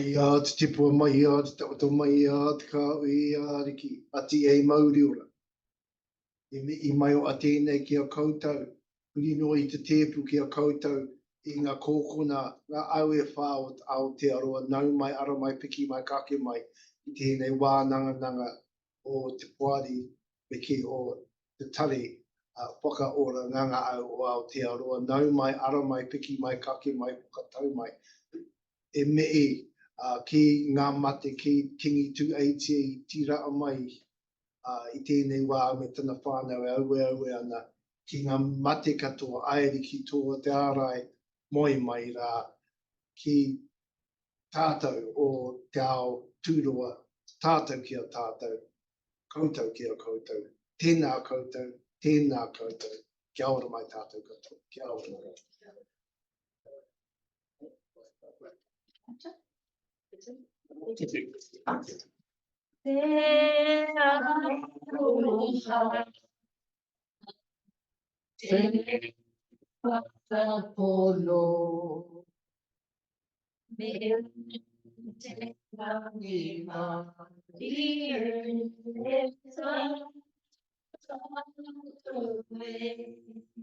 Ia te tipu mai ia, te taoto mai ia, te kāu ia, riki, ati e mauri ora. I mai o a tēnei ki a koutou, uri no i te tēpu ki a koutou, i ngā kōkona, ngā au e whāo au te aroa, nau mai, ara mai, piki mai, kake mai, i tēnei wānanga o te Poari, piki o te Tari, whakaora nganga au o Aotearoa, nau mai, ara mai, piki mai, kake mai, whakatau mai. E mei, ki ngā mate, ki tingi tu eiti, tira mai, I tēnei wā me tana whānau e aue ana, ki ngā mate katoa, aeri ki tō te ārai, moi mai rā, ki tātou o te ao tūroa, tātou ki a tātou, koutou ki a koutou, tēnā koutou, tēnā koutou, kia ora mai tātou katoa, kia ora mai.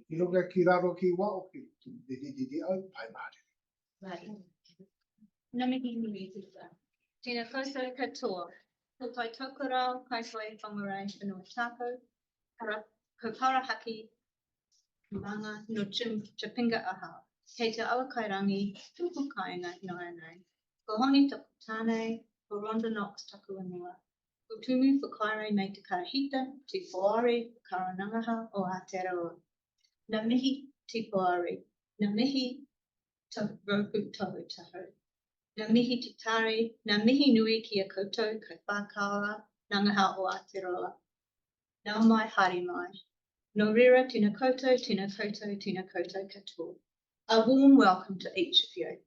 I runga ki raro ki wao ki didi au pai maare. Na mihimihi. Tēnā koutou katoa, ko kai tokorau, kai koe whangarei whenua tākou, ko parahaki, manga no chipinga aha, kei te awa kairangi, tuku kainga noa nei, ko honi taku tānei, ko Rhondda Knox taku Whenua, ko tumu whakaire mei te karahita, te Poari, karanangaha o Aotearoa. Na mihi te Poari, na mihi te Rōpū Tohutohu. Na mihi te Tari, na mihi nui ki a koutou kai whakaora, nangaha o Aotearoa. Nā mai haere mai. No reira tēnā koutou, tēnā koutou, tēnā koutou katoa. A warm welcome to each of you.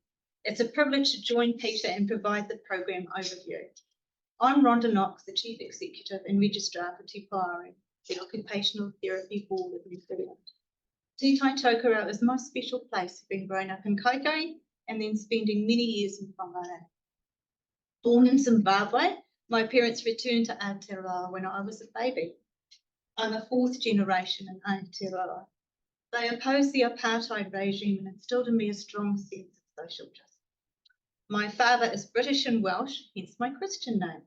It's a privilege to join Peter and provide the program overview. I'm Rhondda Knox, the Chief Executive and Registrar for Poari, the Occupational Therapy Board of New Zealand. Te Tai Tokerau is my special place, having grown up in Kaikohutohu and then spending many years in Whangarei. Born in Zimbabwe, my parents returned to Aotearoa when I was a baby. I'm a fourth generation in Aotearoa. They opposed the apartheid regime and instilled in me a strong sense of social justice. My father is British and Welsh, hence my Christian name.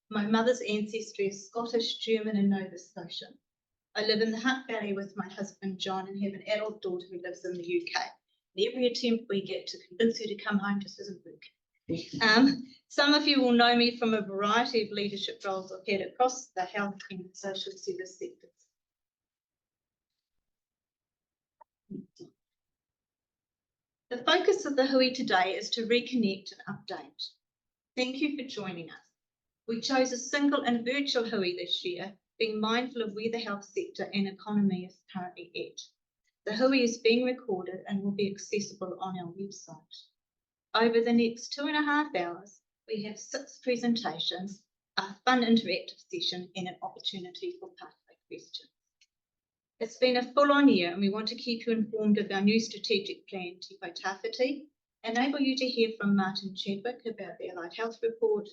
My mother's ancestry is Scottish, German and Nova Scotian. I live in the Hutt Valley with my husband John and have an adult daughter who lives in the UK. And every attempt we get to convince her to come home just isn't working. Some of you will know me from a variety of leadership roles I've had across the health and social service sectors. The focus of the hui today is to reconnect and update. Thank you for joining us. We chose a single and virtual hui this year, being mindful of where the health sector and economy is currently at. The hui is being recorded and will be accessible on our website. Over the next 2.5 hours, we have 6 presentations, a fun interactive session and an opportunity for pathway questions. It's been a full-on year and we want to keep you informed of our new strategic plan, Te Whai Tawhiti, enable you to hear from Martin Chadwick about the Allied Health Report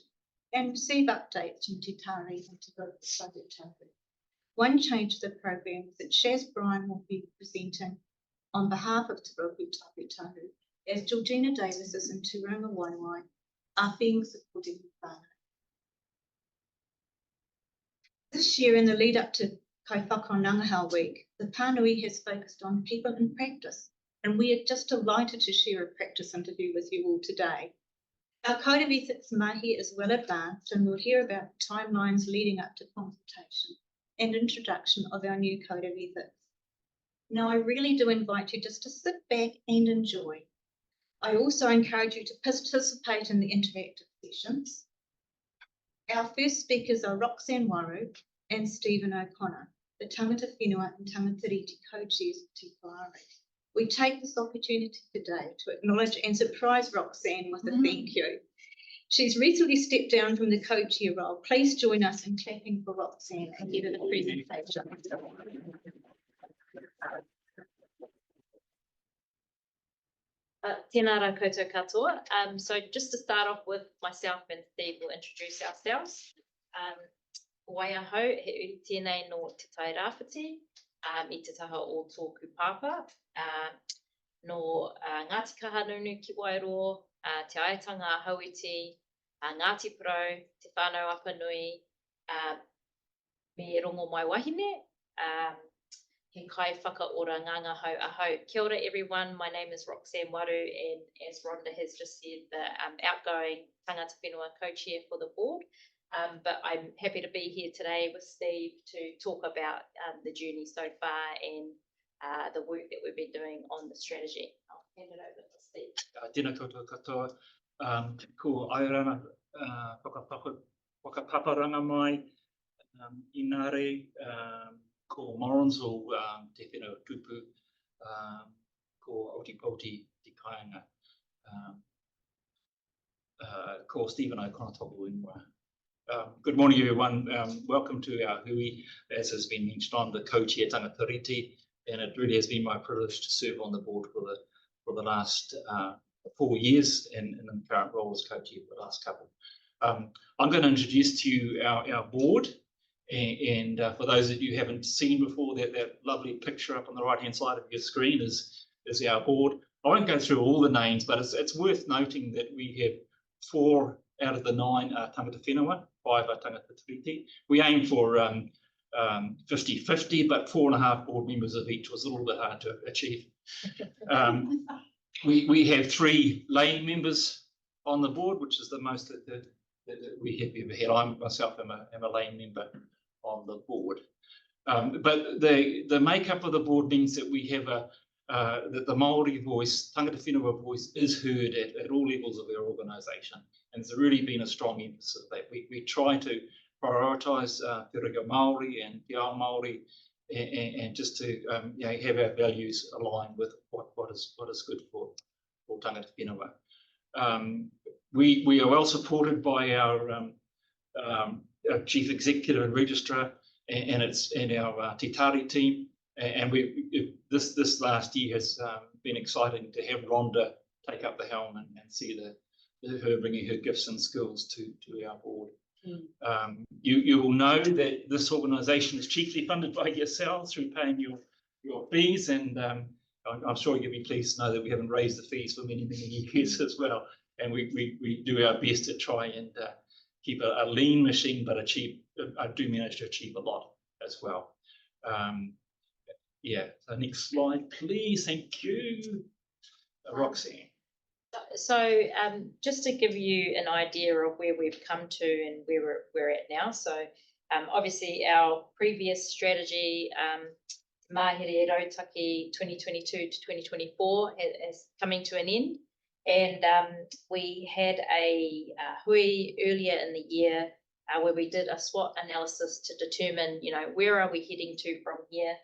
and receive updates from Te Tari and Te Tohutohu. One change to the programme is that Shaz Bryant will be presenting on behalf of Te Tohutohu as Georgina Davis is in Turanga Waiwai, are being supported with whānau. This year, in the lead up to Kaitohutohu Week, the Pānui has focused on people in practice, and we are just delighted to share a practice interview with you all today. Our Code of Ethics mahi is well advanced, and we'll hear about the timelines leading up to consultation and introduction of our new Code of Ethics. Now, I really do invite you just to sit back and enjoy. I also encourage you to participate in the interactive sessions. Our first speakers are Roxanne Waru and Stephen O'Connor, the Tangata Whenua and Tiriti co-chairs of Te Poari. We take this opportunity today to acknowledge and surprise Roxanne with a thank you. She's recently stepped down from the co-chair role. Please join us in clapping for Roxanne ahead of the presentation. Tēnā rā koutou katoa. So just to start off with, myself and Steve will introduce ourselves. Waiaho, he uri tēnei no te tai rāwhiti, I te taha o tōku pāpā, no Ngāti Kahanunu ki Wairo, te aetanga hauiti, Ngāti Pro, te whānau apanui, me rongo mai wahine, he kai whakaora nganga hau ahau. Kia ora everyone, my name is Roxanne Waru, and as Rhondda has just said, the outgoing Tangata Whenua co-chair for the board. But I'm happy to be here today with Steve to talk about the journey so far and the work that we've been doing on the strategy. I'll hand it over to Steve. Tēnā koutou katoa, ko airana whakapaparanga mai, inare, ko Moronsville, te whenua tupu, ko Aotipoti te kāinga, ko Stephen O'Connor Whenua. Good morning, everyone. Welcome to our hui. As has been mentioned, I'm the co-chair tangata Tiriti, and it really has been my privilege to serve on the board for the last 4 years, and in the current role as co-chair for the last couple. I'm going to introduce to you our board, and for those that you haven't seen before, that lovely picture up on the right-hand side of your screen is our board. I won't go through all the names, but it's worth noting that we have 4 out of the 9 tangata whenua, 5 are tangata Tiriti. We aim for 50-50, but 4.5 board members of each was a little bit hard to achieve. We have 3 lay members on the board, which is the most that we have ever had. I myself am a lay member on the board. But the makeup of the board means that we have that the Māori voice, tangata whenua voice, is heard at all levels of our organisation. And it's really been a strong emphasis of that. We try to prioritise te reo Māori and te ao Māori, and just to have our values aligned with what is good for tangata whenua. We are well supported by our Chief Executive and Registrar and our Te Tari team, and this last year has been exciting to have Rhondda take up the helm and see her bringing her gifts and skills to our board. You will know that this organisation is chiefly funded by yourselves through paying your fees, and I'm sure you'll be pleased to know that we haven't raised the fees for many years as well, and we do our best to try and keep a lean machine, but I do manage to achieve a lot as well. So next slide, please. Thank you, Roxanne. So just to give you an idea of where we've come to and where we're at now. So obviously our previous strategy, Mahere Rautaki 2022 to 2024, is coming to an end. And we had a hui earlier in the year where we did a SWOT analysis to determine, where are we heading to from here?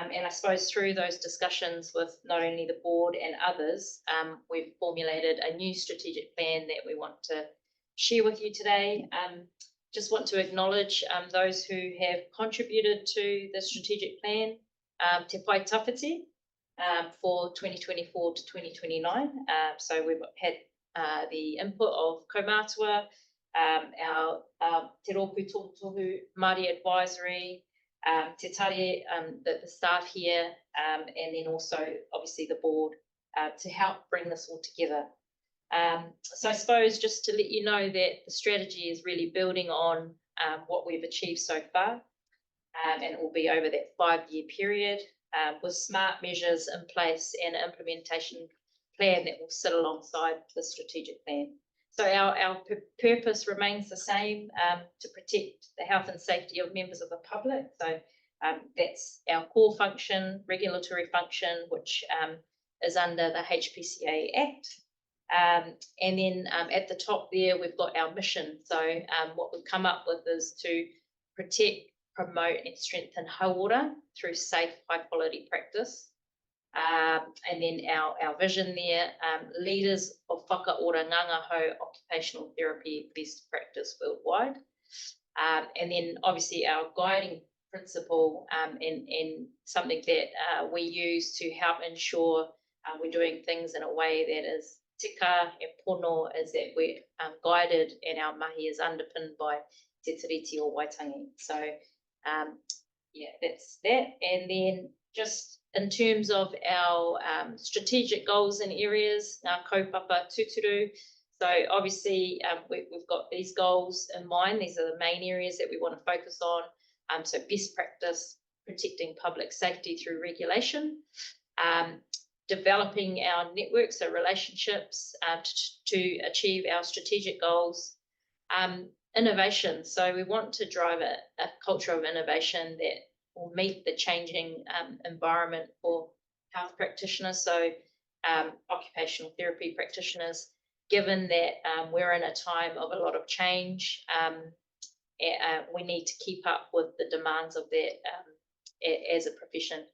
And I suppose through those discussions with not only the board and others, we've formulated a new strategic plan that we want to share with you today. Just want to acknowledge those who have contributed to the strategic plan, te whai tawhiti, for 2024 to 2029. So we've had the input of Matua, our te Rōpū Tohutohu Māori Advisory, te Tari, the staff here, and then also obviously the board to help bring this all together. So I suppose just to let you know that the strategy is really building on what we've achieved so far, and it will be over that 5-year period with smart measures in place and an implementation plan that will sit alongside the strategic plan. So our purpose remains the same, to protect the health and safety of members of the public. So that's our core function, regulatory function, which is under the HPCA Act. And then at the top there, we've got our mission. So what we've come up with is to protect, promote and strengthen hauora through safe, high quality practice. And then our vision there, leaders of whakaora nganga hau occupational therapy best practice worldwide. And then obviously our guiding principle and something that we use to help ensure We're doing things in a way that is tika and pono, is that we're guided and our mahi is underpinned by te tiriti or waitangi. So yeah, that's that. And then just in terms of our strategic goals and areas, ngā kaupapa tuturu. So obviously we've got these goals in mind. These are the main areas that we want to focus on. So best practice, protecting public safety through regulation, developing our networks, so relationships to achieve our strategic goals, innovation. So we want to drive a culture of innovation that will meet the changing environment for health practitioners, so occupational therapy practitioners, given that we're in a time of a lot of change. We need to keep up with the demands of that as a profession.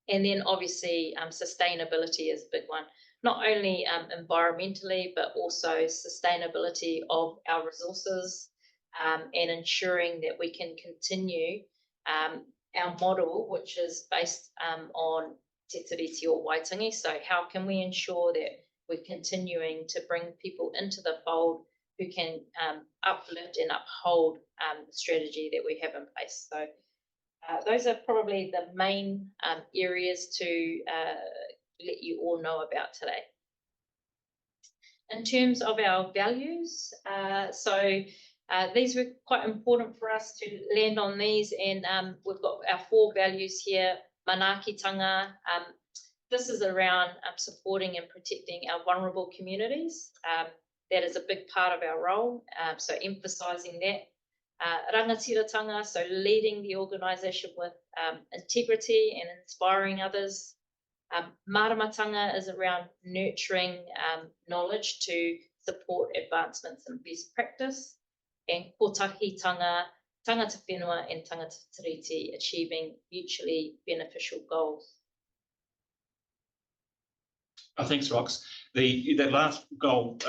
And then obviously sustainability is a big one, not only environmentally, but also sustainability of our resources and ensuring that we can continue our model, which is based on te tiriti or waitangi. So how can we ensure that we're continuing to bring people into the fold who can uplift and uphold the strategy that we have in place. So those are probably the main areas to let you all know about today. In terms of our values, these were quite important for us to land on these, and we've got our 4 values here. Manaakitanga, this is around supporting and protecting our vulnerable communities. That is a big part of our role, so emphasising that. Rangatiratanga, so leading the organisation with integrity and inspiring others. Maramatanga is around nurturing knowledge to support advancements in best practice. And kotahitanga, tangata whenua and tangata tiriti, achieving mutually beneficial goals. Thanks, Rox. The last goal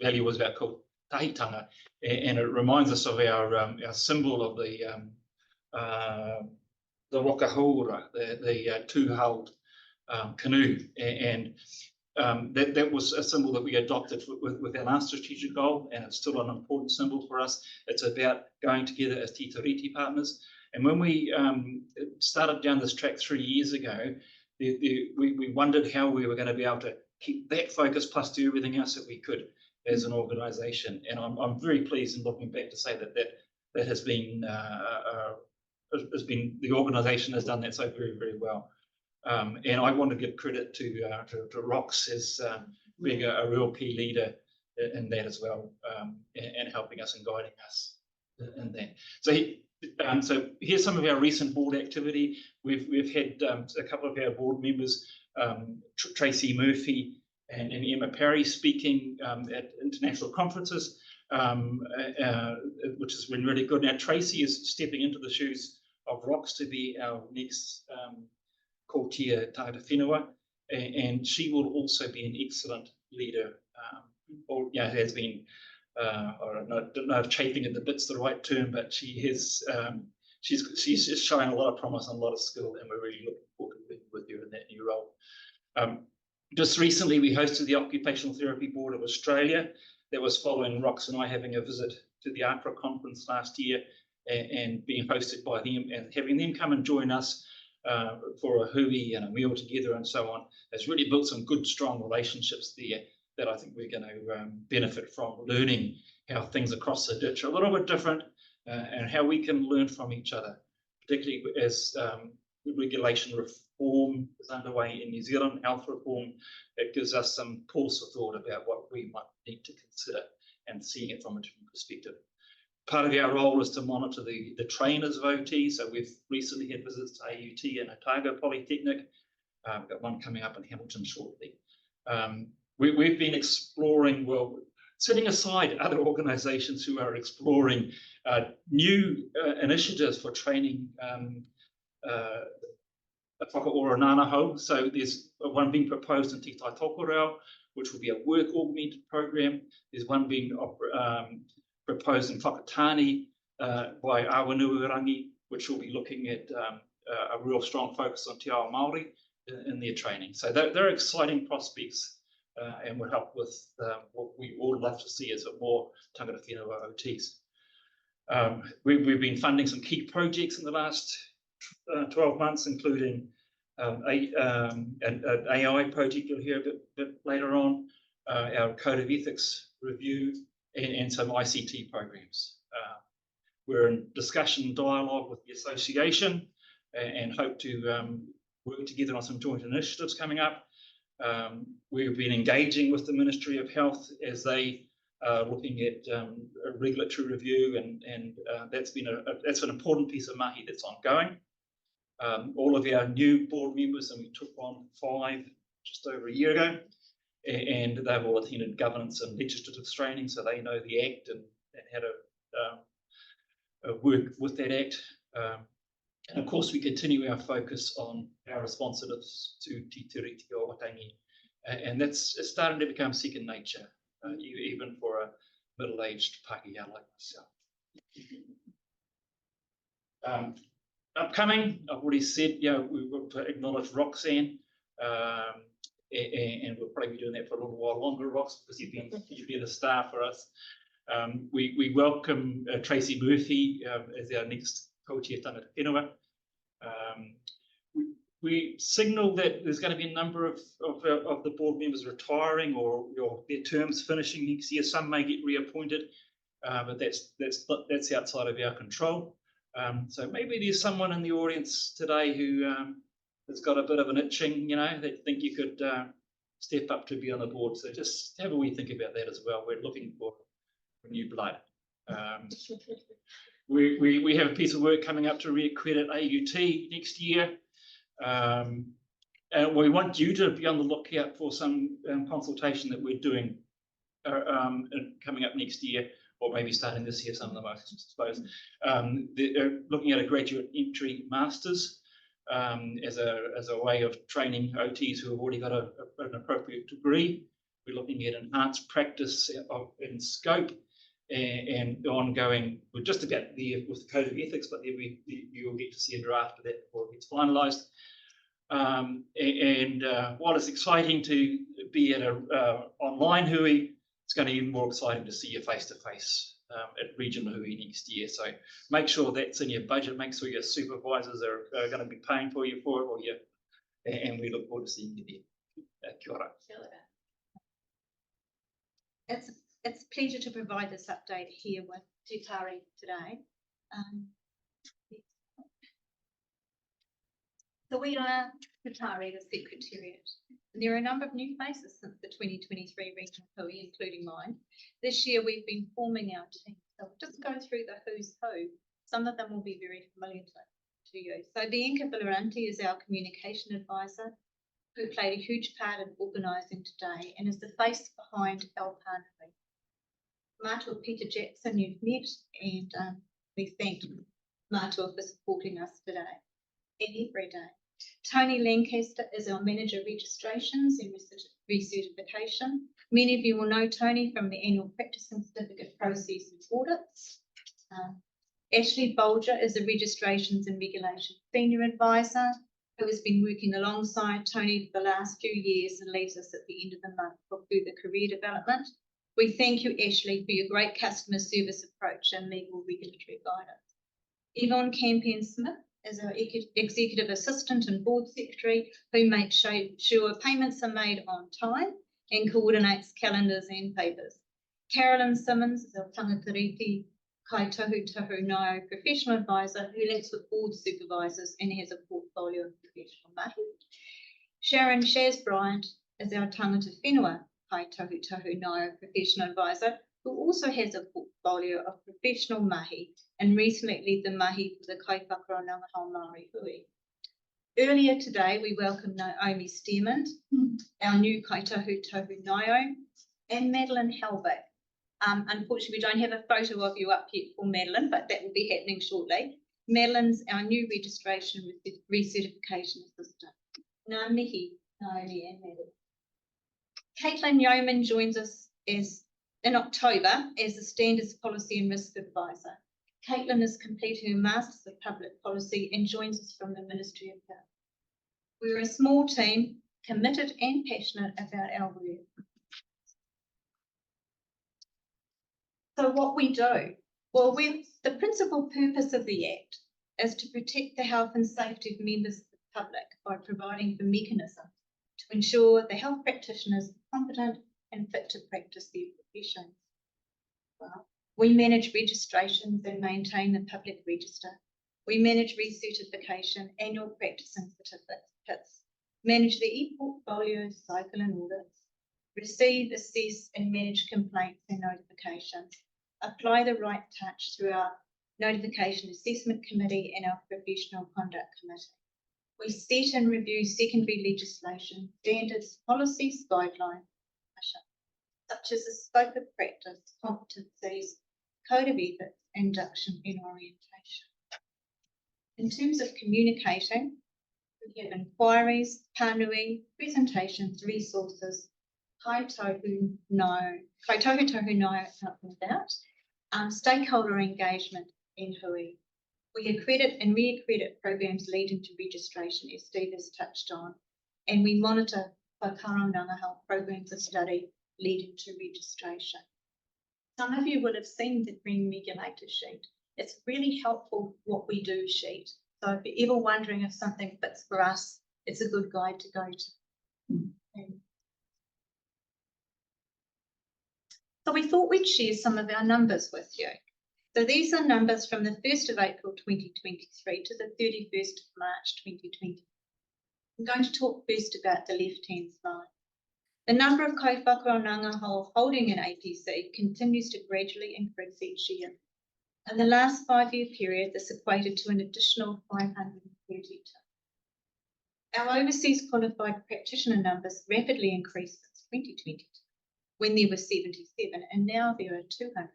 value was about kotahitanga, and it reminds us of our symbol of the Whakahoutia, the two-hulled canoe, and that was a symbol that we adopted with our last strategic goal, and it's still an important symbol for us. It's about going together as te tiriti partners. And when we started down this track 3 years ago, we wondered how we were going to be able to keep that focus plus do everything else that we could as an organisation. And I'm very pleased in looking back to say that has been the organisation has done that so very, very well. And I want to give credit to Rox as being a real key leader in that as well, and helping us and guiding us in that. So here's some of our recent board activity. We've had a couple of our board members, Tracy Murphy and Emma Parry, speaking at international conferences, which has been really good. Now Tracy is stepping into the shoes of Rox to be our next Kōtia Tangata Whenua, and she will also be an excellent leader, has been, I don't know if chafing at the bit's the right term, but she has, she's just showing a lot of promise and a lot of skill, and we're really looking forward to working with you in that new role. Just recently, we hosted the Occupational Therapy Board of Australia. That was following Rox and I having a visit to the APRA conference last year, and being hosted by them, and having them come and join us for a hui and a meal together and so on, has really built some good, strong relationships there that I think we're going to benefit from, learning how things across the ditch are a little bit different, and how we can learn from each other, particularly as regulation reform is underway in New Zealand, health reform. It gives us some pause for thought about what we might need to consider and seeing it from a different perspective. Part of our role is to monitor the trainers of OT. So we've recently had visits to AUT and Otago Polytechnic. We've got one coming up in Hamilton shortly. We've been exploring, well, setting aside other organisations who are exploring new initiatives for training whakaora nānaho. So there's one being proposed in Te Taitokorau, which will be a work-augmented program. There's one being proposed in Whakatane by Whenua, which will be looking at a real strong focus on te ao Māori in their training. So they're exciting prospects and will help with what we all love to see as a more tangata whenua OTs. We've been funding some key projects in the last 12 months, including an AI project you'll hear a bit later on, our Code of Ethics review, and some ICT programs. We're in discussion and dialogue with the association and hope to work together on some joint initiatives coming up. We've been engaging with the Ministry of Health as they are looking at a regulatory review, and that's an important piece of mahi that's ongoing. All of our new board members, and we took on 5 just over a year ago, and they've all attended governance and legislative training, so they know the Act and how to work with that Act. And of course, we continue our focus on our responsiveness to Tiriti o Watangi, and it's starting to become second nature, even for a middle-aged Pākehā like myself. Upcoming, I've already said, we want to acknowledge Roxanne, and we'll probably be doing that for a little while longer, Rox, because you've been a star for us. We welcome Tracy Murphy as our next Whakahoutia tangata whenua. We signal that there's going to be a number of the board members retiring or their terms finishing next year. Some may get reappointed, but that's outside of our control. So maybe there's someone in the audience today who has got a bit of an itching, that think you could step up to be on the board. So just have a wee think about that as well. We're looking for new blood. We have a piece of work coming up to reaccredit AUT next year. And we want you to be on the lookout for some consultation that we're doing coming up next year, or maybe starting this year, some of them, I suppose. They're looking at a graduate entry masters as a way of training OTs who have already got an appropriate degree. We're looking at enhanced practice in scope and ongoing. We're just about there with the Code of Ethics, but then you'll get to see a draft of that before it gets finalised. While it's exciting to be at an online hui, it's going to be even more exciting to see you face-to-face at regional hui next year. So make sure that's in your budget. Make sure your supervisors are going to be paying for you for it, and we look forward to seeing you there. Kia ora. It's a pleasure to provide this update here with Tari today. So we are Tari, the Secretariat. And there are a number of new faces since the 2023 regional hui, including mine. This year we've been forming our team. So we'll just go through the who's who. Some of them will be very familiar to you. So Bianca Villaranti is our communication advisor, who played a huge part in organising today and is the face behind our Pānui. Matua Peter Jackson you've met, and we thank Matua for supporting us today and every day. Tony Lancaster is our Manager Registrations and Recertification. Many of you will know Tony from the annual practice and certificate process and audits. Ashley Bolger is the Registrations and Regulation Senior Advisor, who has been working alongside Tony for the last few years and leaves us at the end of the month for further career development. We thank you, Ashley, for your great customer service approach and legal regulatory guidance. Yvonne Campion-Smith is our Executive Assistant and Board Secretary, who makes sure payments are made on time and coordinates calendars and papers. Carolyn Simmons is our Tiriti Kaitohutohu Ngaio Professional Advisor, who links with board supervisors and has a portfolio of professional mahi. Shaz Bryant is our Tangata Whenua Kaitohutohu Ngaio Professional Advisor, who also has a portfolio of professional mahi and recently led the mahi for the Kaipapa o Ngāo Māori hui. Earlier today, we welcomed Naomi Stearman, our new Kaitohutohu Ngaio, and Madeline Helbeck. Unfortunately, we don't have a photo of you up yet for Madeline, but that will be happening shortly. Madeline's our new registration with recertification assistant. Ngā mihi, Naomi and Madeline. Caitlin Yeoman joins us in October as the Standards Policy and Risk Advisor. Caitlin is completing a Masters of Public Policy and joins us from the Ministry of Health. We're a small team, committed and passionate about our work. So what we do? Well, the principal purpose of the Act is to protect the health and safety of members of the public by providing for mechanisms to ensure the health practitioners are competent and fit to practice their professions. Well, we manage registrations and maintain the public register. We manage recertification, annual practicing certificates, manage the e-portfolio cycle and audits, receive, assess and manage complaints and notifications, apply the right touch through our Notification Assessment Committee and our Professional Conduct Committee. We set and review secondary legislation, standards, policies, guidelines, such as the scope of practice, competencies, code of ethics, induction and orientation. In terms of communicating, we have inquiries, panui, presentations, resources, Kaitohutohu stakeholder engagement and hui. We accredit and re-accredit programs leading to registration, as Steve has touched on, and we monitor whakamutunga health programs of study leading to registration. Some of you will have seen the green regulator sheet. It's really helpful what we do sheet. So if you're ever wondering if something fits for us, it's a good guide to go to. So we thought we'd share some of our numbers with you. So these are numbers from the 1st of April 2023 to the 31st of March 2020. I'm going to talk first about the left-hand side. The number of kaiwhakarananga holding an APC continues to gradually increase each year. In the last 5-year period, this equated to an additional 532. Our overseas qualified practitioner numbers rapidly increased since 2022, when there were 77, and now there are 200.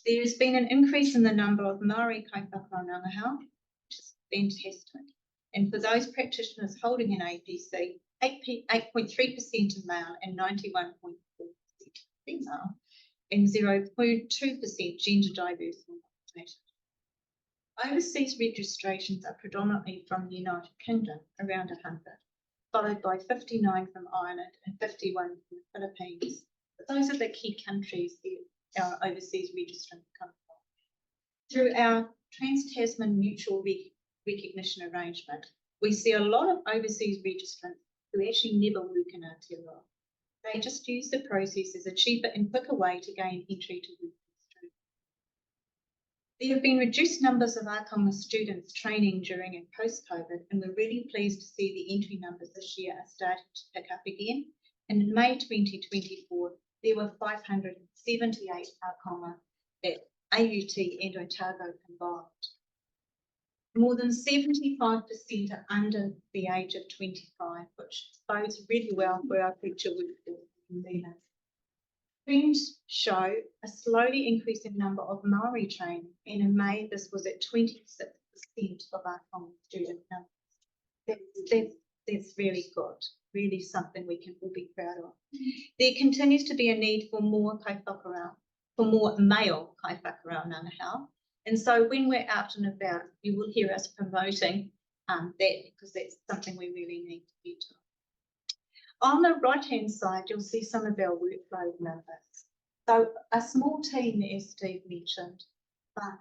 There has been an increase in the number of Māori kaiwhakarananga, which is fantastic. And for those practitioners holding an APC, 8.3% are male and 91.4% female, and 0.2% gender diverse or nominated. Overseas registrations are predominantly from the United Kingdom, around 100, followed by 59 from Ireland and 51 from the Philippines. But those are the key countries that our overseas registrants come from. Through our Trans-Tasman Mutual Recognition Arrangement, we see a lot of overseas registrants who actually never work in Aotearoa. They just use the process as a cheaper and quicker way to gain entry to work. There have been reduced numbers of Whakamutunga students training during and post-COVID, and we're really pleased to see the entry numbers this year are starting to pick up again. And in May 2024, there were 578 Whakamutunga at AUT and Otago combined. More than 75% are under the age of 25, which bodes really well for our future workforce in New Zealand. Trends show a slowly increasing number of Māori training, and in May this was at 26% of our common student numbers. That's really good, really something we can all be proud of. There continues to be a need for more kaiwhakarau, for more male kaiwhakarananga, and so when we're out and about, you will hear us promoting that, because that's something we really need to be doing. On the right-hand side, you'll see some of our workload numbers. So a small team, as Steve mentioned, but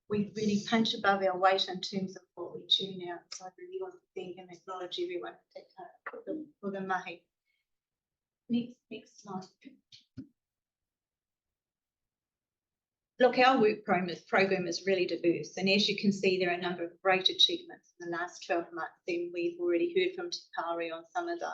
we really punch above our weight in terms of what we tune out. So I really want to thank and acknowledge everyone for the mahi. Next slide. Look, our work program is really diverse, and as you can see, there are a number of great achievements in the last 12 months, and we've already heard from Tari on some of those.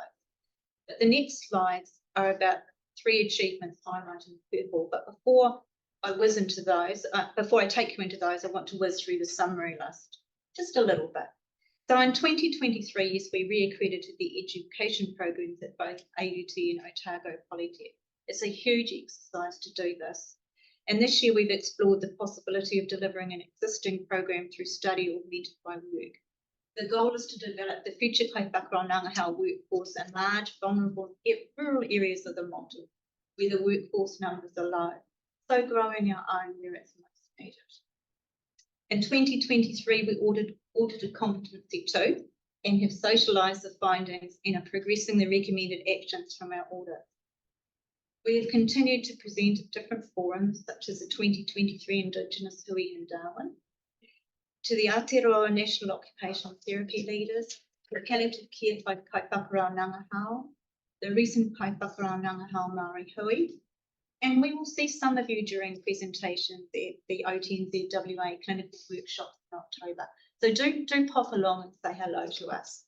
But the next slides are about 3 achievements highlighted in purple. But before I whiz into those, before I take you into those, I want to whiz through the summary list just a little bit. So in 2023, yes, we re-accredited the education programs at both AUT and Otago Polytech. It's a huge exercise to do this. And this year we've explored the possibility of delivering an existing program through study augmented by work. The goal is to develop the future kaiwhakarananga workforce in large, vulnerable rural areas of the mountain, where the workforce numbers are low, so growing our own where it's most needed. In 2023, we audited competency 2, and have socialised the findings and are progressing the recommended actions from our audit. We have continued to present at different forums, such as the 2023 Indigenous Hui in Darwin, to the Aotearoa National Occupational Therapy Leaders, the Palliative Care Kaitohutohu Ngangahau, the recent Kaitohutohu Ngangahau Māori Hui, and we will see some of you during presentations at the OTNZWA clinical workshops in October. So do pop along and say hello to us.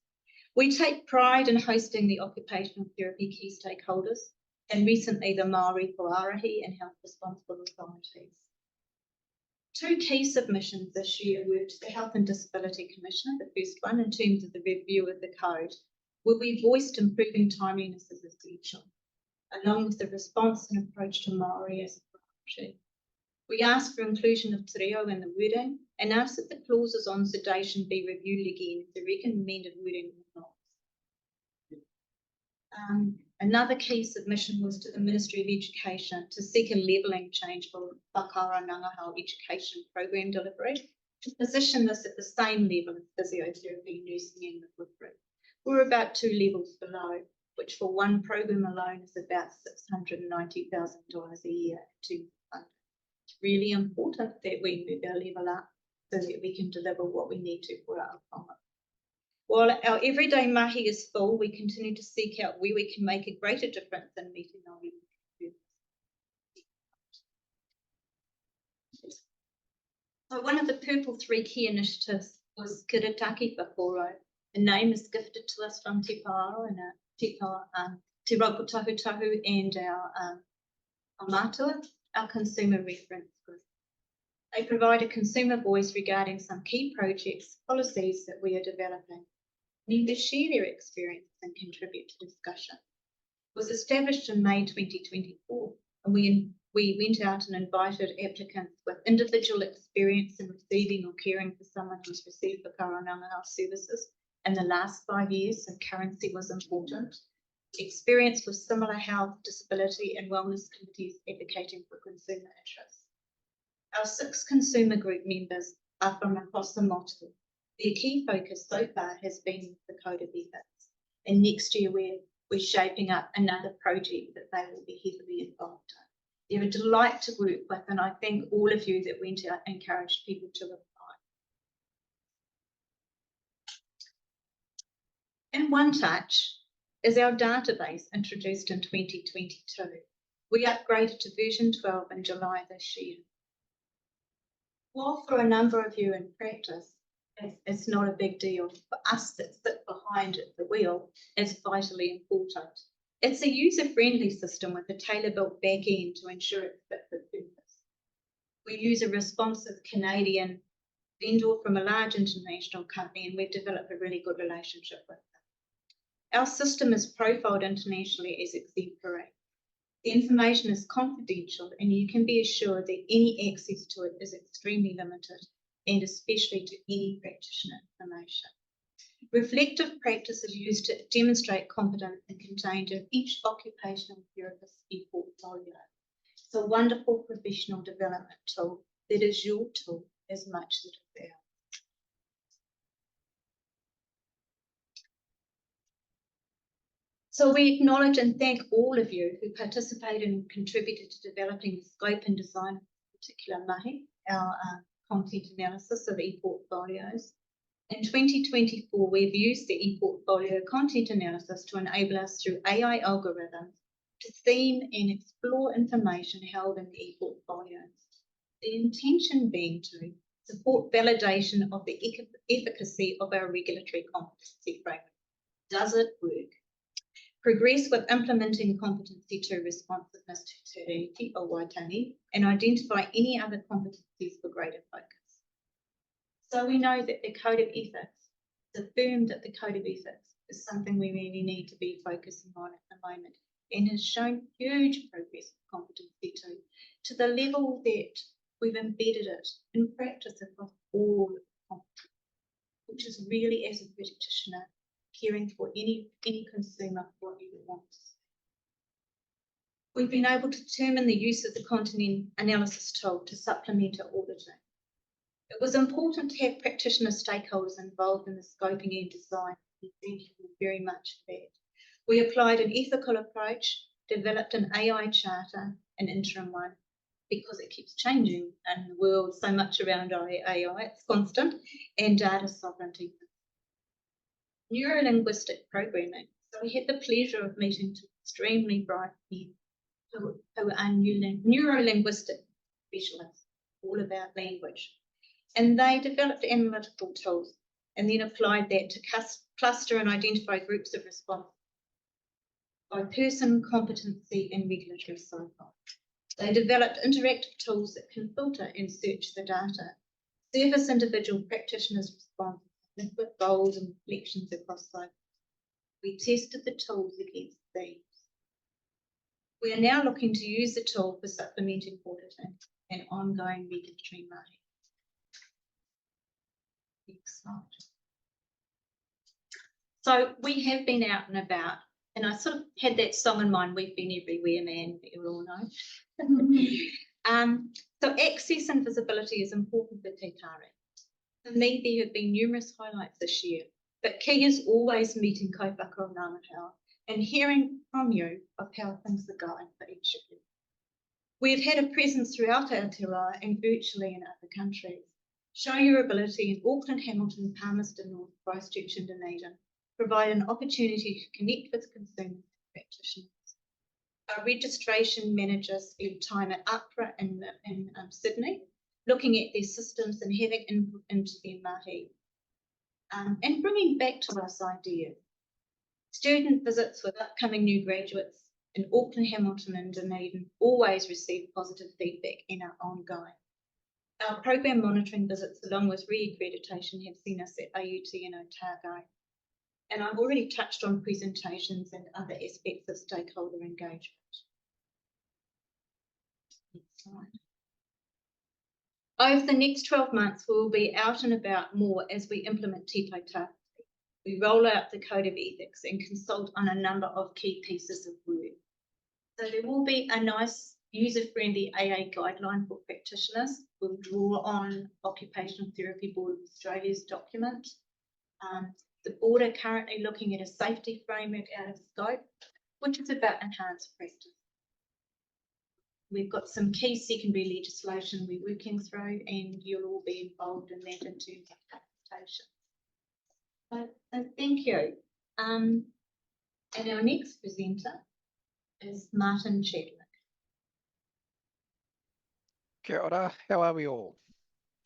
We take pride in hosting the occupational therapy key stakeholders, and recently the Māori Poari and Health Responsible Authorities. 2 key submissions this year were to the Health and Disability Commissioner, the first one in terms of the review of the code, where we voiced improving timeliness as essential, along with the response and approach to Māori as a priority. We asked for inclusion of te reo in the wording and asked that the clauses on sedation be reviewed again if the recommended wording was not. Another key submission was to the Ministry of Education to seek a levelling change for Whakaara Ngangahau education program delivery, to position this at the same level as physiotherapy, nursing and midwifery. We're about 2 levels below, which for one program alone is about $690,000 a year. It's really important that we move our level up so that we can deliver what we need to for our whānau. While our everyday mahi is full, we continue to seek out where we can make a greater difference in meeting our purpose. So one of the Purple 3 key initiatives was Kiritaki Whakoro. A name is gifted to us from Te Pāo and Te Rōpū Tohutohu and our Matua, our consumer reference group. They provide a consumer voice regarding some key projects, policies that we are developing. Members share their experiences and contribute to discussion. It was established in May 2024, and we went out and invited applicants with individual experience in receiving or caring for someone who's received Whakaara Ngangahau services in the last 5 years, and currency was important. Experience with similar health, disability and wellness committees advocating for consumer interests. Our 6 consumer group members are from across the Motu. Their key focus so far has been the Code of Ethics, and next year we're shaping up another project that they will be heavily involved in. They're a delight to work with, and I thank all of you that went out and encouraged people to apply. In One Touch is our database introduced in 2022. We upgraded to version 12 in July this year. While for a number of you in practice, it's not a big deal, for us that sit behind the wheel, it's vitally important. It's a user-friendly system with a tailor-built back end to ensure it's fit for purpose. We use a responsive Canadian vendor from a large international company, and we've developed a really good relationship with them. Our system is profiled internationally as exemplary. The information is confidential, and you can be assured that any access to it is extremely limited, and especially to any practitioner information. Reflective practice is used to demonstrate competence and contained in each occupational therapist's e-portfolio. It's a wonderful professional development tool that is your tool as much as it is ours. So we acknowledge and thank all of you who participated and contributed to developing the scope and design of this particular mahi, our content analysis of e-portfolios. In 2024, we've used the e-portfolio content analysis to enable us through AI algorithms to theme and explore information held in the e-portfolios. The intention being to support validation of the efficacy of our regulatory competency framework. Does it work? Progress with implementing competency to responsiveness to Tiriti or Waitangi, and identify any other competencies for greater focus. So we know that the Code of Ethics, it's affirmed that the Code of Ethics is something we really need to be focusing on at the moment, and has shown huge progress with competency to the level that we've embedded it in practice across all of the competencies, which is really, as a practitioner, caring for any consumer what you want. We've been able to determine the use of the content analysis tool to supplement our auditing. It was important to have practitioner stakeholders involved in the scoping and design. Thank you very much for that. We applied an ethical approach, developed an AI charter, an interim one, because it keeps changing in the world so much around AI, it's constant, and data sovereignty. Neuro-linguistic programming. So we had the pleasure of meeting two extremely bright men who are neuro-linguistic specialists, all about language. And they developed analytical tools and then applied that to cluster and identify groups of response by person, competency, and regulatory cycle. They developed interactive tools that can filter and search the data, surface individual practitioners' response with goals and reflections across cycles. We tested the tools against these. We are now looking to use the tool for supplementing auditing and ongoing regulatory mahi. Next slide. So we have been out and about, and I sort of had that song in mind, we've been everywhere, man, you all know. So access and visibility is important for Te Tari. For me, there have been numerous highlights this year, but key is always meeting kaupapa o ngā reo and hearing from you of how things are going for each of you. We've had a presence throughout Aotearoa and virtually in other countries. Show your ability in Auckland, Hamilton, Palmerston North, Christchurch and Dunedin. Provide an opportunity to connect with consumers and practitioners. Our registration managers spend time at APRA in Sydney, looking at their systems and having input into their mahi, and bringing back to us ideas. Student visits with upcoming new graduates in Auckland, Hamilton and Dunedin always receive positive feedback and are ongoing. Our program monitoring visits along with re-accreditation have seen us at AUT and Otago. And I've already touched on presentations and other aspects of stakeholder engagement. Next slide. Over the next 12 months, we will be out and about more as we implement Te Tautaki. We roll out the Code of Ethics and consult on a number of key pieces of work. So there will be a nice user-friendly AA guideline for practitioners. We'll draw on Occupational Therapy Board of Australia's document. The board are currently looking at a safety framework out of scope, which is about enhanced practice. We've got some key secondary legislation we're working through, and you'll all be involved in that in terms of implementation. So thank you. And our next presenter is Martin Chadwick. Kia ora, how are we all?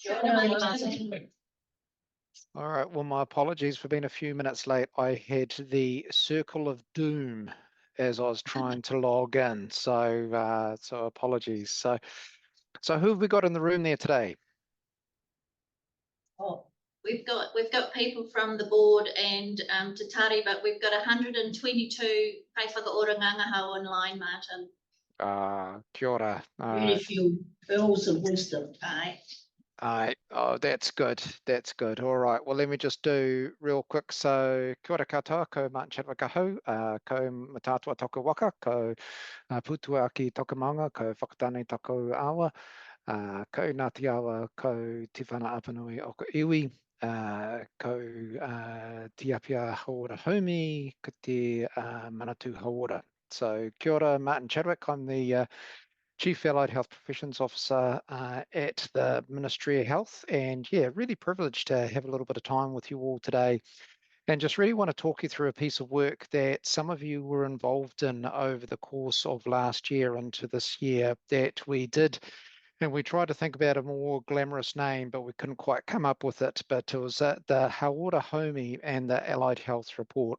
Kia ora, Martin. All right, well, my apologies for being a few minutes late. I had the circle of doom as I was trying to log in, so apologies. So who have we got in the room there today? Oh, we've got people from the board and Te Tari, but we've got 122 kai whakaoranganga online, Martin. Kia ora. Very few pearls of wisdom, aye. Aye, oh, that's good. That's good. All right. Well, let me just do real quick. So, kia ora katoa, ko Martin Chadwick ahau, ko matatua toko waka, ko putua ki toka maunga, ko whakatane toko awa, ko Ngāti awa, ko te whana apanui o ko iwi, ko te apia haora haumi, ko te manatu haora. So, kia ora, Martin Chadwick. I'm the Chief Allied Health Professions Officer at the Ministry of Health, and yeah, really privileged to have a little bit of time with you all today, and just really want to talk you through a piece of work that some of you were involved in over the course of last year into this year that we did, and we tried to think about a more glamorous name, but we couldn't quite come up with it, but it was the Haora Homi and the Allied Health Report.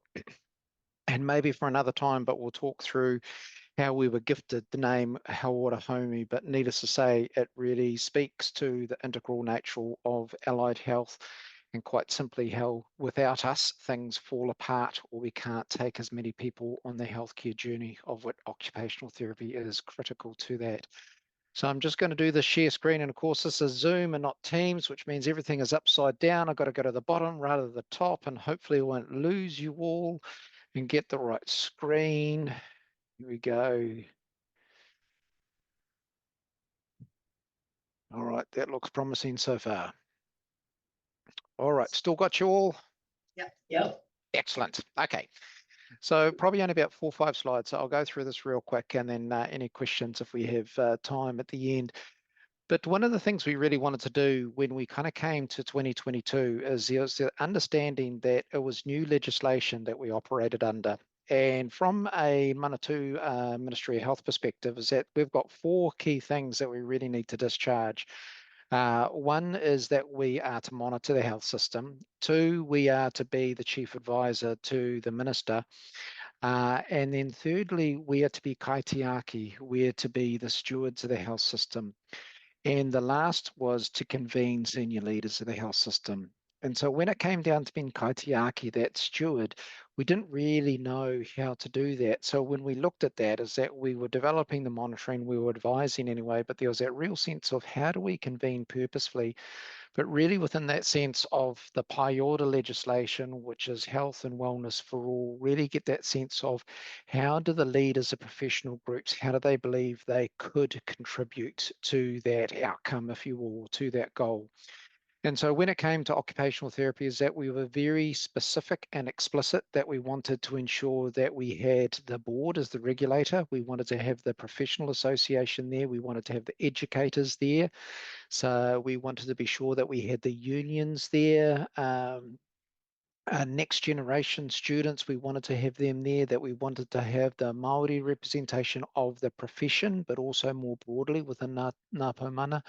And maybe for another time, but we'll talk through how we were gifted the name Haora Homi, but needless to say, it really speaks to the integral nature of allied health and quite simply how without us, things fall apart or we can't take as many people on the healthcare journey, of what occupational therapy is critical to that. So I'm just going to do the share screen, and of course this is Zoom and not Teams, which means everything is upside down. I've got to go to the bottom rather than the top, and hopefully I won't lose you all and get the right screen. Here we go. All right, that looks promising so far. All right, still got you all? Yep. Excellent. Okay. So probably only about 4 or 5 slides. So I'll go through this real quick and then any questions if we have time at the end. But one of the things we really wanted to do when we kind of came to 2022 is there was the understanding that it was new legislation that we operated under. And from a Manatu Ministry of Health perspective is that we've got 4 key things that we really need to discharge. One is that we are to monitor the health system. 2, we are to be the chief advisor to the minister. And then thirdly, we are to be kaitiaki. We are to be the stewards of the health system. And the last was to convene senior leaders of the health system. And so when it came down to being kaitiaki, that steward, we didn't really know how to do that. So when we looked at that, is that we were developing the monitoring, we were advising anyway, but there was that real sense of how do we convene purposefully, but really within that sense of the Paiora legislation, which is health and wellness for all, really get that sense of how do the leaders of professional groups, how do they believe they could contribute to that outcome, if you will, to that goal. And so when it came to occupational therapy is that we were very specific and explicit that we wanted to ensure that we had the board as the regulator. We wanted to have the professional association there. We wanted to have the educators there. So we wanted to be sure that we had the unions there. Next generation students, we wanted to have them there, that we wanted to have the Māori representation of the profession, but also more broadly within Ngā Paumana.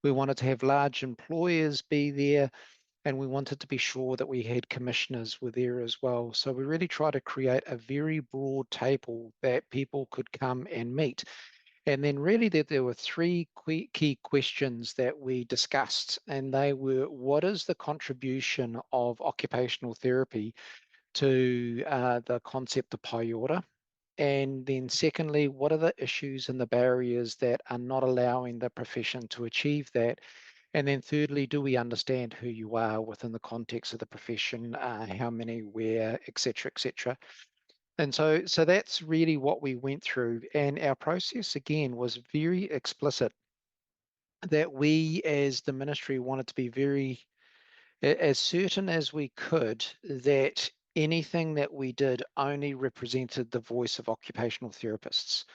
We wanted to have large employers be there, and we wanted to be sure that we had commissioners were there as well. So we really try to create a very broad table that people could come and meet. And then really there were 3 key questions that we discussed, and they were, what is the contribution of occupational therapy to the concept of Paiora? And then secondly, what are the issues and the barriers that are not allowing the profession to achieve that? And then thirdly, do we understand who you are within the context of the profession, how many, where, et cetera, And so that's really what we went through. And our process, again, was very explicit that we as the ministry wanted to be very, as certain as we could that anything that we did only represented the voice of occupational therapists.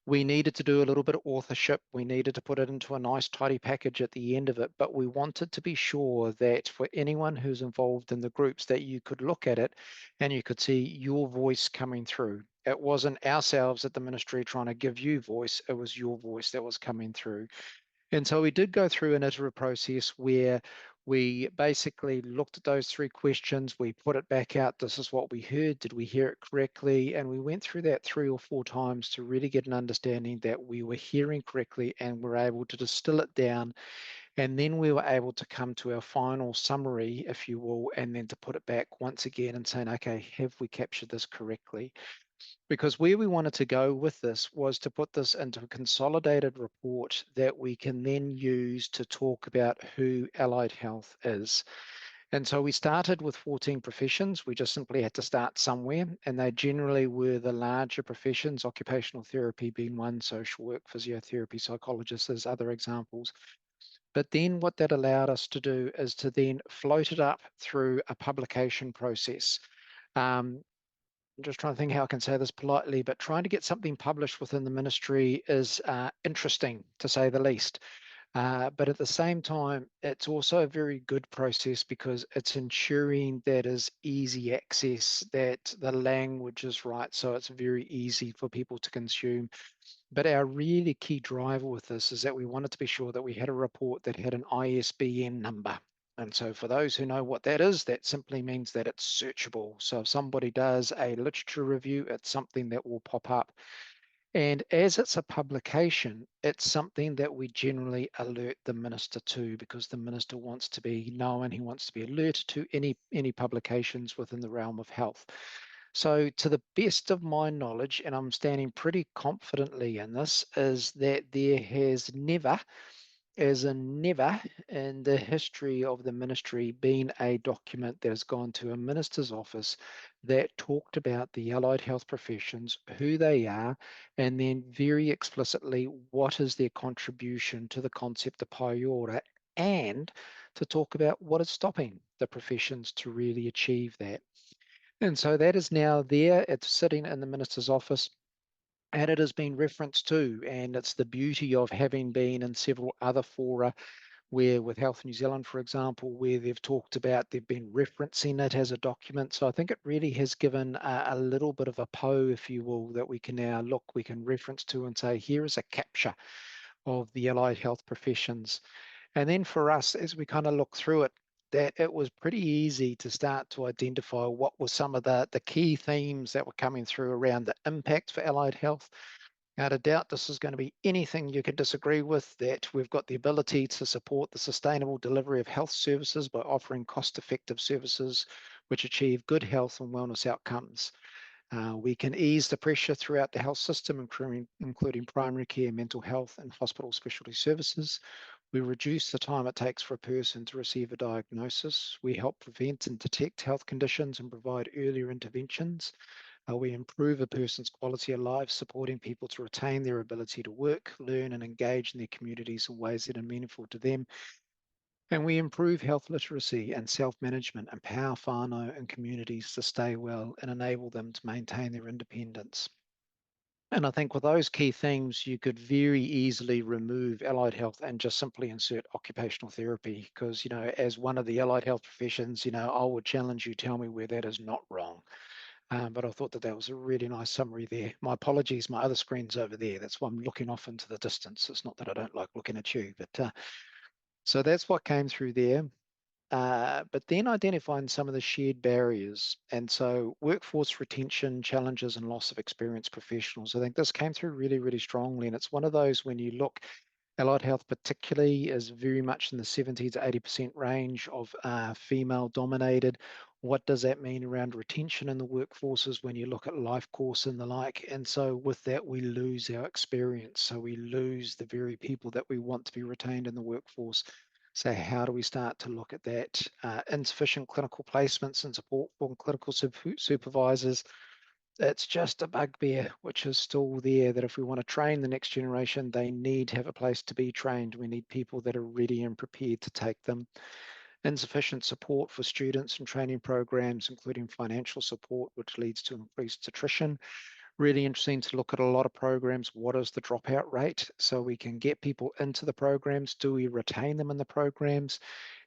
We needed to do a little bit of authorship. We needed to put it into a nice tidy package at the end of it, but we wanted to be sure that for anyone who's involved in the groups that you could look at it and you could see your voice coming through. It wasn't ourselves at the ministry trying to give you voice, it was your voice that was coming through. And so we did go through an iterative process where we basically looked at those 3 questions, we put it back out, this is what we heard, did we hear it correctly? And we went through that 3 or 4 times to really get an understanding that we were hearing correctly and were able to distill it down. And then we were able to come to our final summary, if you will, and then to put it back once again and saying, okay, have we captured this correctly? Because where we wanted to go with this was to put this into a consolidated report that we can then use to talk about who allied health is. And so we started with 14 professions. We just simply had to start somewhere, and they generally were the larger professions, occupational therapy being one, social work, physiotherapy, psychologists as other examples. But then what that allowed us to do is to then float it up through a publication process. I'm just trying to think how I can say this politely, but trying to get something published within the ministry is interesting, to say the least. But at the same time, it's also a very good process because it's ensuring that is easy access, that the language is right, so it's very easy for people to consume. But our really key driver with this is that we wanted to be sure that we had a report that had an ISBN number. And so for those who know what that is, that simply means that it's searchable. So if somebody does a literature review, it's something that will pop up. And as it's a publication, it's something that we generally alert the minister to, because the minister wants to be known, he wants to be alerted to any publications within the realm of health. So to the best of my knowledge, and I'm standing pretty confidently in this, is that there has never, as in never, in the history of the ministry been a document that has gone to a minister's office that talked about the allied health professions, who they are, and then very explicitly what is their contribution to the concept of Paiora and to talk about what is stopping the professions to really achieve that. And so that is now there. It's sitting in the Minister's office, and it has been referenced to, and it's the beauty of having been in several other fora where with Health New Zealand, for example, where they've talked about, they've been referencing it as a document. So I think it really has given a little bit of a if you will, that we can now look, we can reference to and say, here is a capture of the allied health professions. And then for us, as we kind of look through it, that it was pretty easy to start to identify what were some of the key themes that were coming through around the impact for allied health. Without a doubt, this is going to be anything you could disagree with, that we've got the ability to support the sustainable delivery of health services by offering cost-effective services which achieve good health and wellness outcomes. We can ease the pressure throughout the health system, including primary care, mental health, and hospital specialty services. We reduce the time it takes for a person to receive a diagnosis. We help prevent and detect health conditions and provide earlier interventions. We improve a person's quality of life, supporting people to retain their ability to work, learn, and engage in their communities in ways that are meaningful to them. And we improve health literacy and self-management, empower whānau and communities to stay well and enable them to maintain their independence. And I think with those key themes, you could very easily remove allied health and just simply insert occupational therapy, because, you know, as one of the allied health professions, you know, I would challenge you, tell me where that is not wrong. But I thought that that was a really nice summary there. My apologies, my other screen's over there. That's why I'm looking off into the distance. It's not that I don't like looking at you, but so that's what came through there. But then identifying some of the shared barriers. And so workforce retention challenges and loss of experienced professionals. I think this came through really, really strongly. And it's one of those, when you look, allied health particularly is very much in the 70 to 80% range of female dominated. What does that mean around retention in the workforces when you look at life course and the like? And so with that, we lose our experience. So we lose the very people that we want to be retained in the workforce. So how do we start to look at that? Insufficient clinical placements and support for clinical supervisors. It's just a bugbear which is still there, that if we want to train the next generation, they need to have a place to be trained. We need people that are ready and prepared to take them. Insufficient support for students and training programs, including financial support, which leads to increased attrition. Really interesting to look at a lot of programs. What is the dropout rate? So we can get people into the programs. Do we retain them in the programs?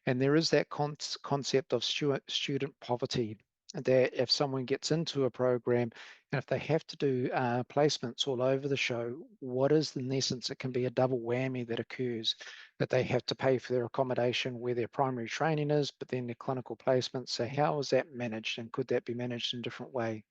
And there is that concept of student poverty, that if someone gets into a program and if they have to do placements all over the show, what is in essence, it can be a double whammy that occurs, that they have to pay for their accommodation where their primary training is, but then their clinical placements. So how is that managed, and could that be managed in a different way?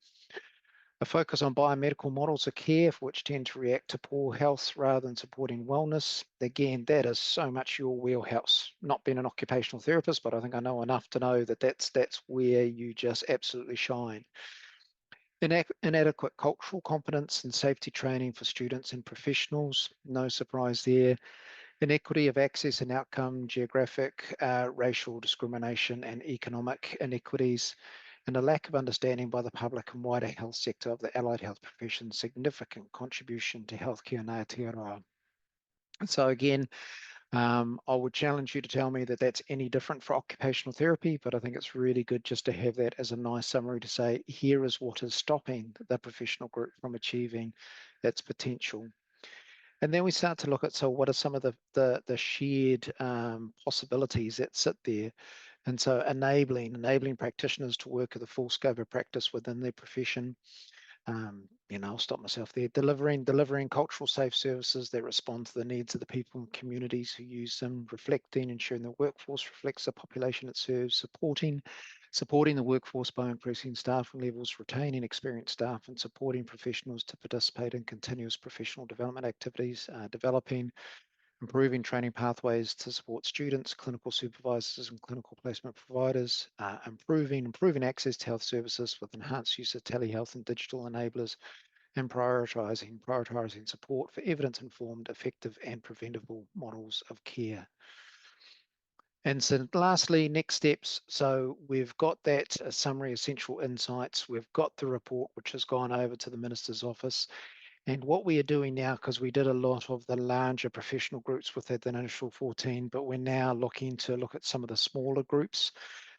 A focus on biomedical models of care, which tend to react to poor health rather than supporting wellness. Again, that is so much your wheelhouse. Not being an occupational therapist, but I think I know enough to know that that's where you just absolutely shine. Inadequate cultural competence and safety training for students and professionals. No surprise there. Inequity of access and outcome, geographic, racial discrimination, and economic inequities. And a lack of understanding by the public and wider health sector of the allied health profession's significant contribution to healthcare in Aotearoa. So again, I would challenge you to tell me that that's any different for occupational therapy, but I think it's really good just to have that as a nice summary to say, here is what is stopping the professional group from achieving its potential. And then we start to look at, so what are some of the shared possibilities that sit there? And so enabling practitioners to work at the full scope of practice within their profession. I'll stop myself there. Delivering cultural safe services that respond to the needs of the people and communities who use them. Reflecting, ensuring the workforce reflects the population it serves. Supporting the workforce by increasing staffing levels, retaining experienced staff, and supporting professionals to participate in continuous professional development activities. Developing, improving training pathways to support students, clinical supervisors, and clinical placement providers. Improving access to health services with enhanced use of telehealth and digital enablers, and prioritizing support for evidence-informed, effective, and preventable models of care. And so lastly, next steps. So we've got that summary, essential insights. We've got the report, which has gone over to the Minister's office. And what we are doing now, because we did a lot of the larger professional groups with that initial 14, but we're now looking to look at some of the smaller groups.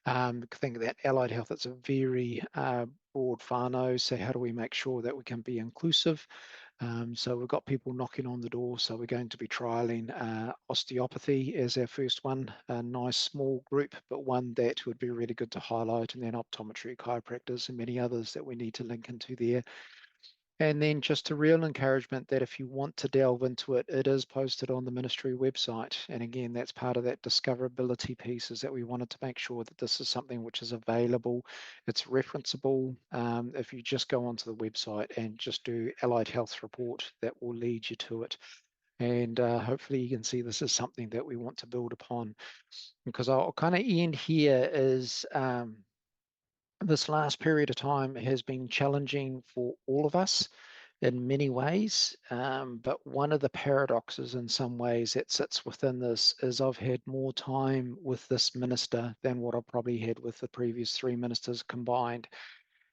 Think that allied health, it's a very broad whānau, so how do we make sure that we can be inclusive? So we've got people knocking on the door, so we're going to be trialling osteopathy as our first one, a nice small group, but one that would be really good to highlight, and then optometry, chiropractors, and many others that we need to link into there. And then just a real encouragement that if you want to delve into it, it is posted on the ministry website. And again, that's part of that discoverability piece, is that we wanted to make sure that this is something which is available, it's referenceable. If you just go onto the website and just do Allied Health Report, that will lead you to it. And hopefully you can see this is something that we want to build upon. Because I'll kind of end here is, this last period of time has been challenging for all of us in many ways, but one of the paradoxes in some ways that sits within this is I've had more time with this minister than what I probably had with the previous 3 ministers combined.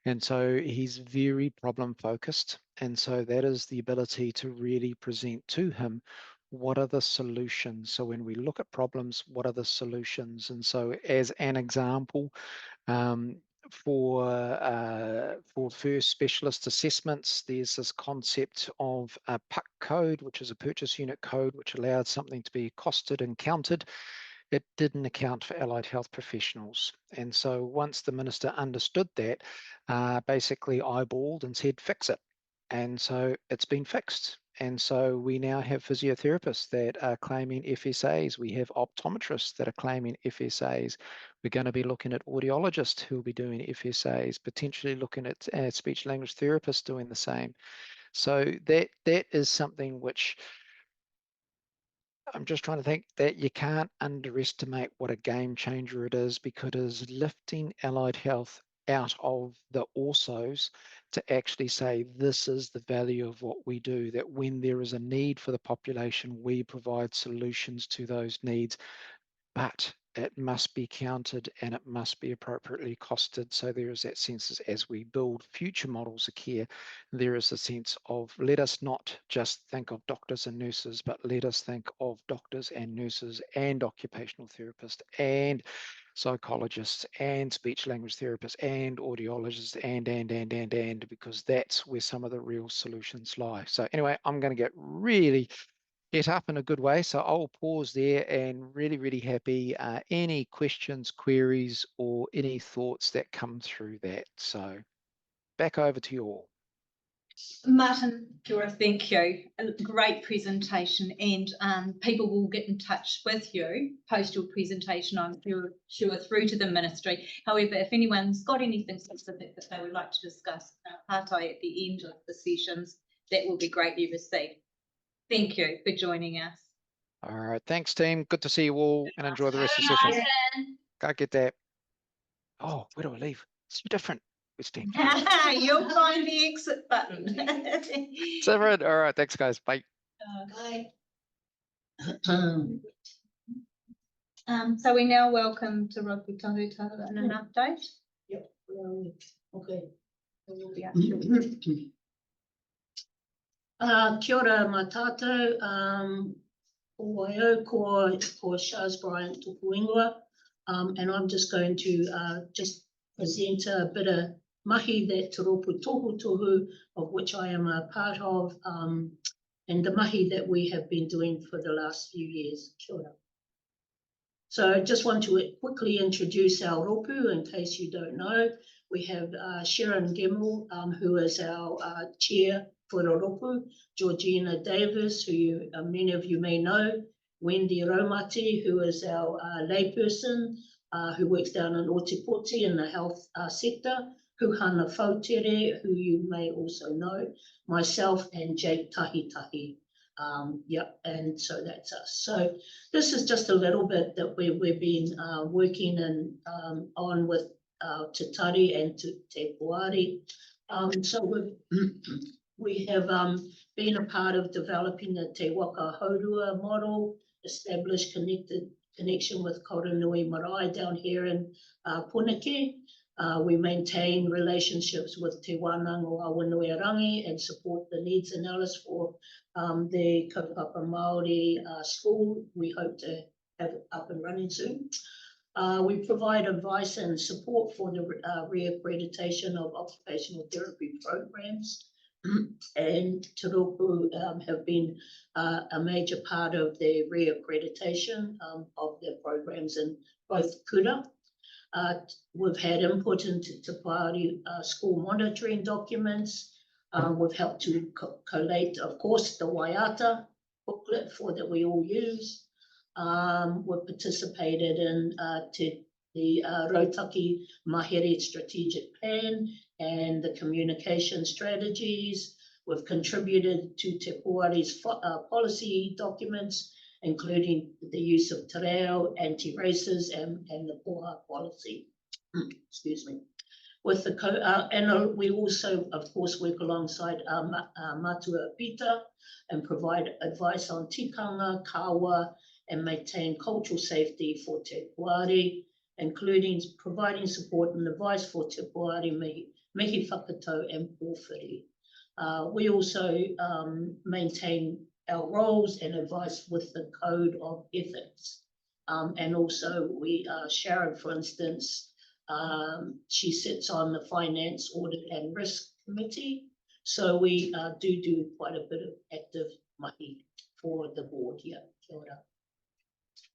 And so he's very problem focused. And so that is the ability to really present to him what are the solutions. So when we look at problems, what are the solutions? And so as an example, for first specialist assessments, there's this concept of a PUC code, which is a purchase unit code, which allowed something to be costed and counted. It didn't account for allied health professionals. And so once the minister understood that, basically eyeballed and said, fix it. And so it's been fixed. And so we now have physiotherapists that are claiming FSAs. We have optometrists that are claiming FSAs. We're going to be looking at audiologists who will be doing FSAs, potentially looking at speech language therapists doing the same. So that is something which I'm just trying to think that you can't underestimate what a game changer it is, because lifting allied health out of the ALSOs to actually say this is the value of what we do, that when there is a need for the population, we provide solutions to those needs, but it must be counted and it must be appropriately costed. So there is that sense as we build future models of care, there is a sense of let us not just think of doctors and nurses, but let us think of doctors and nurses and occupational therapists and psychologists and speech language therapists and audiologists and because that's where some of the real solutions lie. So anyway, I'm going to get really get up in a good way. So I'll pause there, and really happy. Any questions, queries, or any thoughts that come through that. So back over to you all. Martin, Kia ora, thank you. A great presentation, and people will get in touch with you post your presentation, I'm sure through to the ministry. However, if anyone's got anything specific that they would like to discuss Hātai at the end of the sessions, that will be greatly received. Thank you for joining us. All right, thanks team. Good to see you all, and enjoy the rest of the session. Can't get that. Oh, where do I leave? It's different. Which team? You'll find the exit button. Severin. All right, thanks guys. Bye. Bye. So we now welcome to Rōpū Tohutohu and an update. Yep. Okay. So we'll be up Kia ora mātātou, Waru, ko Shaz, Bryant, tōku ingoa, and I'm just going to just present a bit of mahi that Te Rōpū Tohutohu, of which I am a part of, and the mahi that we have been doing for the last few years. Kia ora. So I just want to quickly introduce our Rōpū in case you don't know. We have Sharon Gemmell, who is our chair for the Rōpū, Georgina Davis, who many of you may know, Wendy Raumati, who is our layperson, who works down in Otipoti in the health sector, Huhana Fautere, who you may also know, myself, and Jake Tahitahi. Yep, and so that's us. So this is just a little bit that we've been working on with Te Tari and Te Poari. So we have been a part of developing the Te Whakahoutia model, established connection with Karanui Marae down here in Punake. We maintain relationships with Te Wānanga a Whenuarangi and support the needs analysis for the kaupapa Māori school. We hope to have it up and running soon. We provide advice and support for the reaccreditation of occupational therapy programs. And Te Rōpū have been a major part of the reaccreditation of their programs in both kura. We've had input into Te Poari school monitoring documents. We've helped to collate, of course, the Waiata booklet that we all use. We've participated in the Rautaki Mahere strategic plan and the communication strategies. We've contributed to Te Poari's policy documents, including the use of te reo, anti-racism, and the poha policy. Excuse me. With the and we also, of course, work alongside Matua Pita and provide advice on tikanga, kawa, and maintain cultural safety for Te Poari, including providing support and advice for Te Poari, mihi whakatau, and pōwhiri. We also maintain our roles and advice with the Code of Ethics. And also Sharon, for instance, she sits on the Finance, Audit and Risk Committee. So we do quite a bit of active mahi for the board here. Kia ora.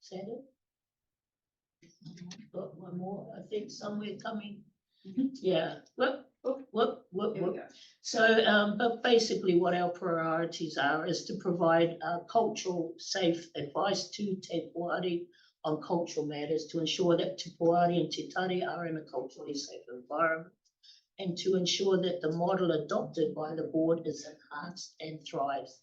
Is that it? Got one more, I think, somewhere coming. Yeah. Whoop. So, but basically what our priorities are is to provide cultural safe advice to Te Poari on cultural matters, to ensure that Te Poari and Te Tari are in a culturally safe environment, and to ensure that the model adopted by the board is enhanced and thrives.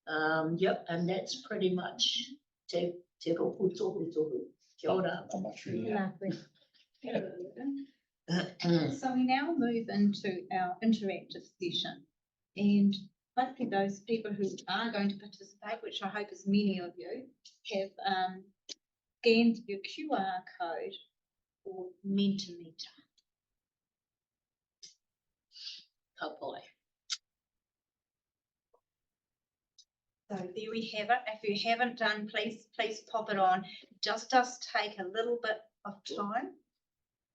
Yep, and that's pretty much Te Rōpū Tohutohu. Kia ora. So we now move into our interactive session, and hopefully those people who are going to participate, which I hope is many of you, have scanned your QR code for Mentimeter. Ka pai. So there we have it. If you haven't done, please pop it on. It just does take a little bit of time.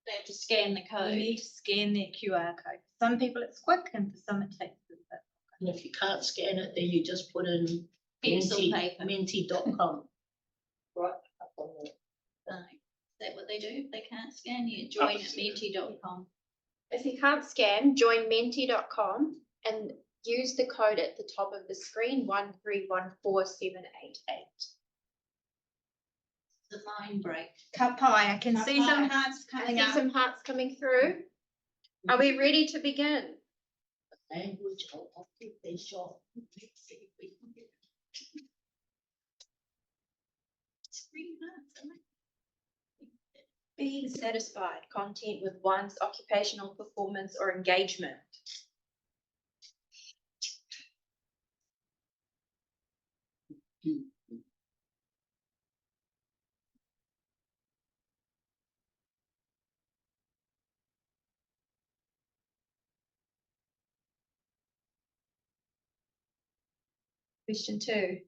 They have to scan the You code. need to scan their QR code. For some people it's quick, and for some it takes a bit. And if you can't scan it, then you just put in Pencil paper. menti.com. Right up on the Is that what they do? If they can't scan, you join at menti.com. If you can't scan, join menti.com and use the code at the top of the screen, 1314788. The line break. Ka pai, I can Ka see some pai. hearts I coming see up. some hearts coming through. Are we ready to begin? language of occupation. Being satisfied, content with one's occupational performance or engagement. Question 2.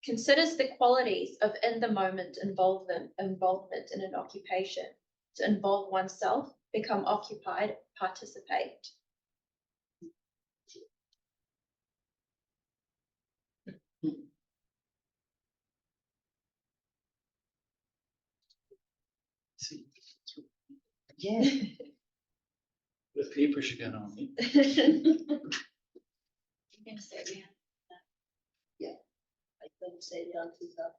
Considers the qualities of in-the-moment involvement in an occupation. To involve oneself, become occupied, participate. Yeah. With peer pressure going on. You're gonna say yeah. I couldn't say the answers up.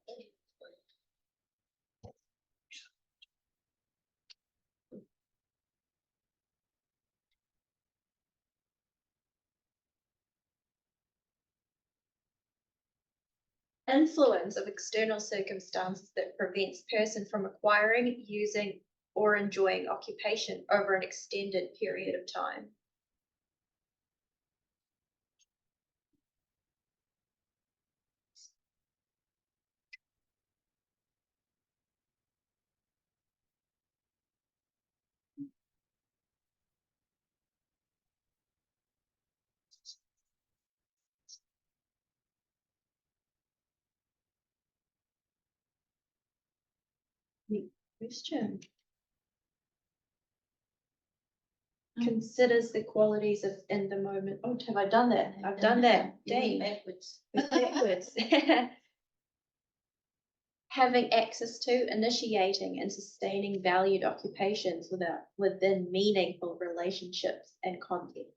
Influence of external circumstances that prevents person from acquiring, using, or enjoying occupation over an extended period of time. question. Considers the qualities of in the moment. Oh, have I done that? I've done that. Dang. Backwards. Backwards. Having access to, initiating, and sustaining valued occupations within meaningful relationships and context.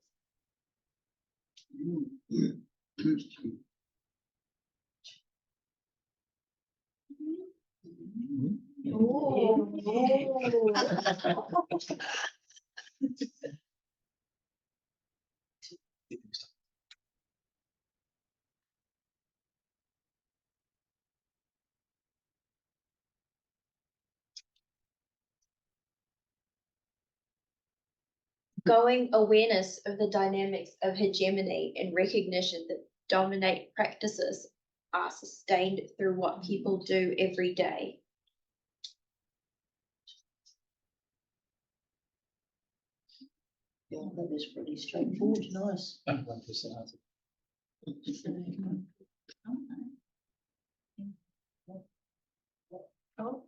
Growing awareness of the dynamics of hegemony and recognition that dominate practices are sustained through what people do every day. Yeah, that was pretty straightforward, nice. One person answered. Oh.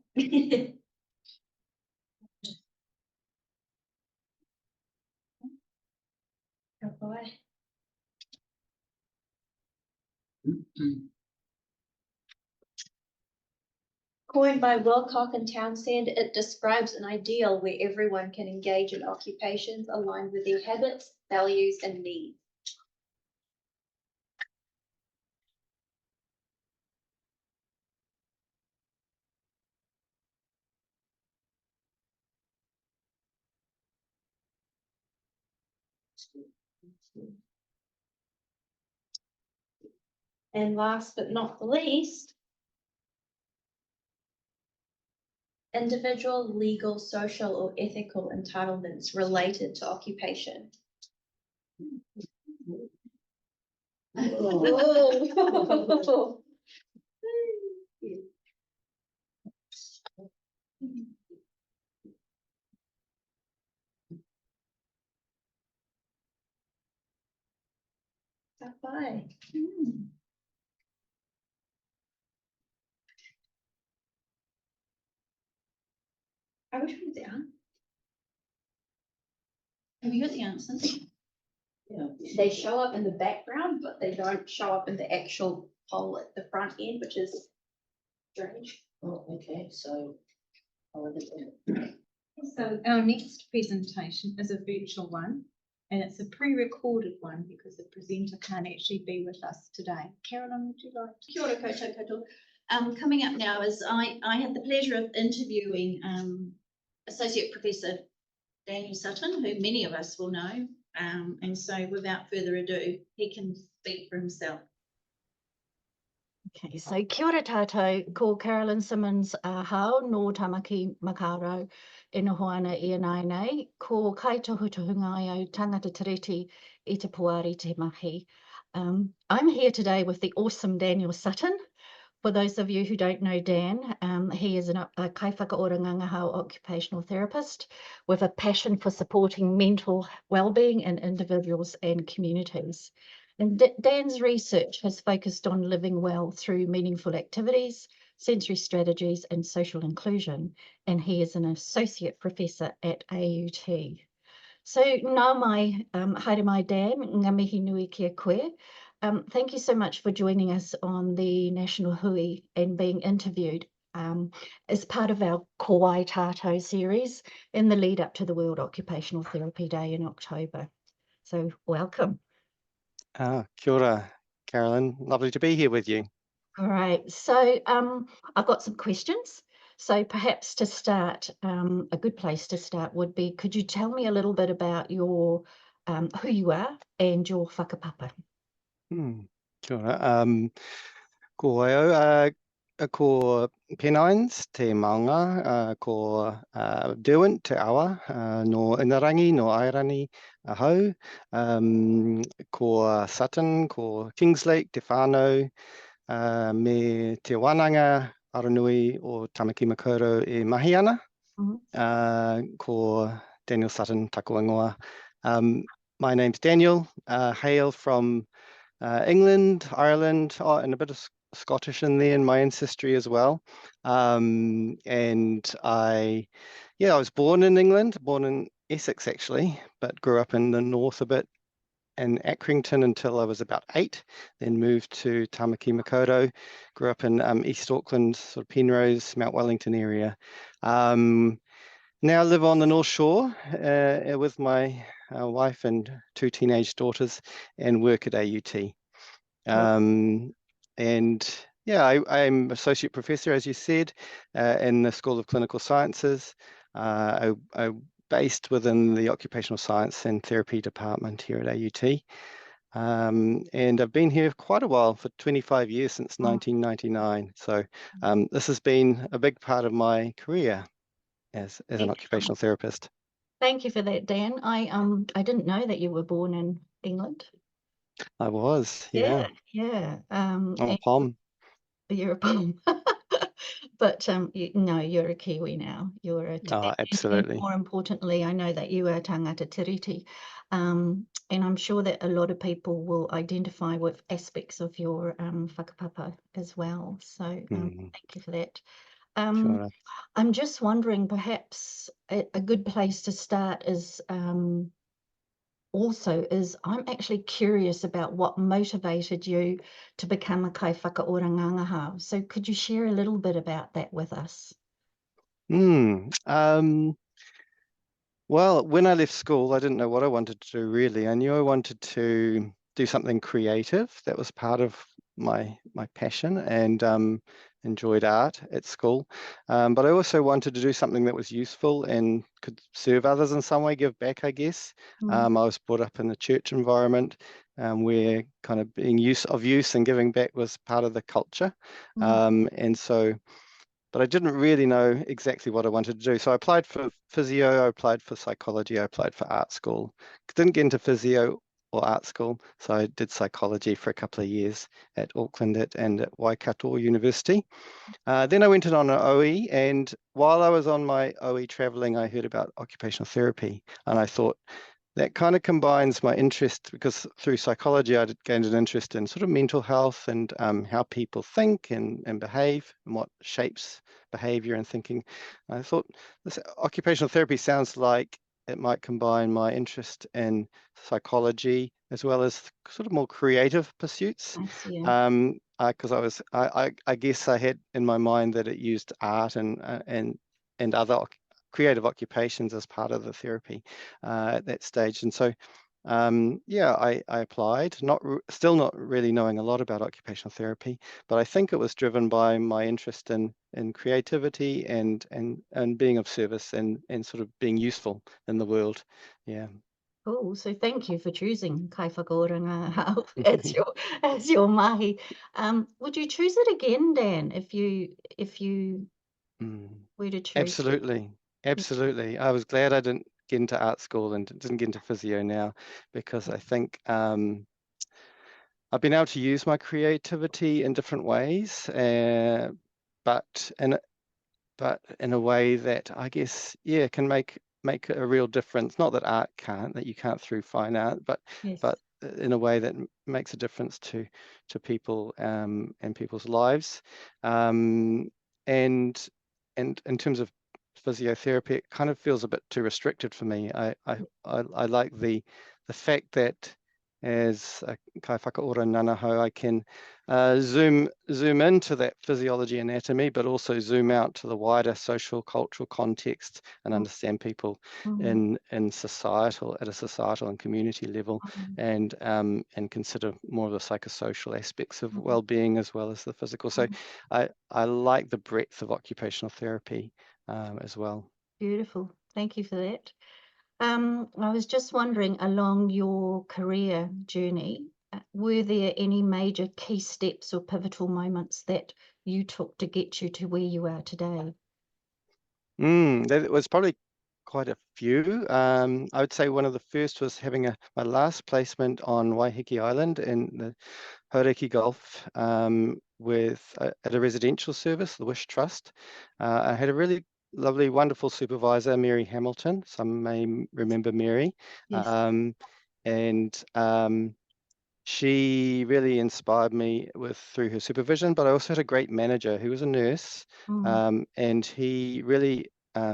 Oh boy. Coined by Wilcock and Townsend, it describes an ideal where everyone can engage in occupations aligned with their habits, values, and needs. And last but not the least, individual, legal, social, or ethical entitlements related to occupation. Oh. Bye. I wish we did. Have you got the answers? Yeah. They show up in the background, but they don't show up in the actual poll at the front end, which is strange. Oh, okay, so. I'll look at that. So our next presentation is a virtual one, and it's a pre-recorded one because the presenter can't actually be with us today. Carolyn, would you like to? Kia ora koutou katoa. Coming up now is I had the pleasure of interviewing Associate Professor Daniel Sutton, who many of us will know. And so without further ado, he can speak for himself. Okay, so kia ora tātou, ko Carolyn Simmons hao no tamaki makaro e no hoana I anai nei, ko Kaitohutohu Ngaio Tangata Tiriti I te Poari te mahi. I'm here today with the awesome Daniel Sutton. For those of you who don't know Dan, he is a kaiwhakaorangangahau occupational therapist with a passion for supporting mental well-being in individuals and communities. And Dan's research has focused on living well through meaningful activities, sensory strategies and social inclusion, and he is an associate professor at AUT. So nā mai, haere mai Dan, ngā mihi nui kia koe. Thank you so much for joining us on the National Hui and being interviewed as part of our Ko Wai Tātou series in the lead up to the World Occupational Therapy Day in October. So welcome. Kia ora, Carolyn. Lovely to be here with you. All right, so I've got some questions. So perhaps to start, a good place to start would be, could you tell me a little bit about your who you are and your whakapapa? Kia ora. Ko Waru, ko Pennines, te maunga, ko Derwent, te awa, no Inarangi, no Airani, hau, ko Sutton, ko Kingslake, te whānau, me te wānanga aranui o Tamaki Makaurau e mahi ana, ko Daniel Sutton, taku ingoa. My name's Daniel, hail from England, Ireland, and a bit of Scottish in there in my ancestry as well. And I was born in England, born in Essex actually, but grew up in the north a bit in Accrington until I was about 8, then moved to Tamaki Makaurau, grew up in East Auckland, sort of Penrose, Mount Wellington area. Now live on the North Shore with my wife and 2 teenage daughters and work at AUT. And yeah, I'm associate professor, as you said, in the School of Clinical Sciences. I based within the Occupational Science and Therapy Department here at AUT. And I've been here quite a while, for 25 years, since 1999. So this has been a big part of my career as an occupational therapist. Thank you for that, Dan. I didn't know that you were born in England. I was, yeah. Yeah. I'm a Pom. You're a Pom. But you're a Kiwi now. You're a absolutely. And more importantly, I know that you are Tangata Tiriti. And I'm sure that a lot of people will identify with aspects of your whakapapa as well. So thank you for that. Sure. I'm just wondering, perhaps a good place to start is I'm actually curious about what motivated you to become a kai whakaorangangahau. So could you share a little bit about that with us? Well, when I left school, I didn't know what I wanted to do really. I knew I wanted to do something creative. That was part of my passion, and enjoyed art at school. But I also wanted to do something that was useful and could serve others in some way, give back, I guess. I was brought up in a church environment where kind of being of use and giving back was part of the culture. And so, but I didn't really know exactly what I wanted to do. So I applied for physio, I applied for psychology, I applied for art school. Didn't get into physio or art school, so I did psychology for a couple of years at Auckland and at Waikato University. Then I went in on an OE, and while I was on my OE traveling, I heard about occupational therapy, and I thought, that kind of combines my interest, because through psychology I gained an interest in sort of mental health and how people think and behave, and what shapes behavior and thinking. I thought this occupational therapy sounds like it might combine my interest in psychology as well as sort of more creative pursuits. Because I guess I had in my mind that it used art and other creative occupations as part of the therapy at that stage. And so, I applied, still not really knowing a lot about occupational therapy, but I think it was driven by my interest in creativity and being of service and sort of being useful in the world. Yeah. Cool. So thank you for choosing kai whakaorangahau as your mahi. Would you choose it again, Dan, if you were to choose? Absolutely. I was glad I didn't get into art school and didn't get into physio now, because I think I've been able to use my creativity in different ways, but in a way that I guess can make a real difference. Not that art can't, that you can't through fine art, but in a way that makes a difference to people and people's lives. And in terms of physiotherapy, it kind of feels a bit too restricted for me. I like the fact that as a kai whakaora nanahau, I can zoom into that physiology anatomy, but also zoom out to the wider social cultural context and understand people in societal, at a societal and community level, and consider more of the psychosocial aspects of well-being as well as the physical. So I like the breadth of occupational therapy as well. Beautiful. Thank you for that. I was just wondering, along your career journey, were there any major key steps or pivotal moments that you took to get you to where you are today? That was probably quite a few. I would say one of the first was having my last placement on Waiheke Island in the Haureki Gulf at a residential service, the Wish Trust. I had a really lovely, wonderful supervisor, Mary Hamilton. Some may remember Mary. Yes. she really inspired me through her supervision, but I also had a great manager who was a nurse, and he really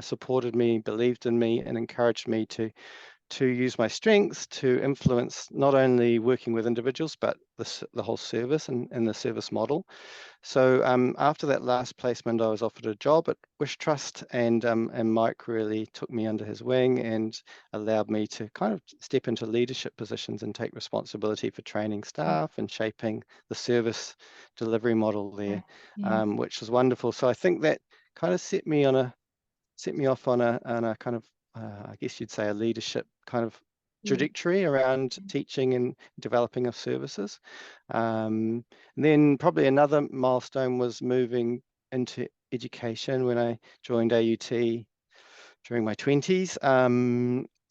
supported me, believed in me, and encouraged me to use my strengths to influence not only working with individuals, but the whole service and the service model. So after that last placement, I was offered a job at Wish Trust, and Mike really took me under his wing and allowed me to kind of step into leadership positions and take responsibility for training staff and shaping the service delivery model there, which was wonderful. So I think that kind of set me off on a kind of I guess you'd say a leadership kind of trajectory around teaching and developing of services. And then probably another milestone was moving into education when I joined AUT during my 20s,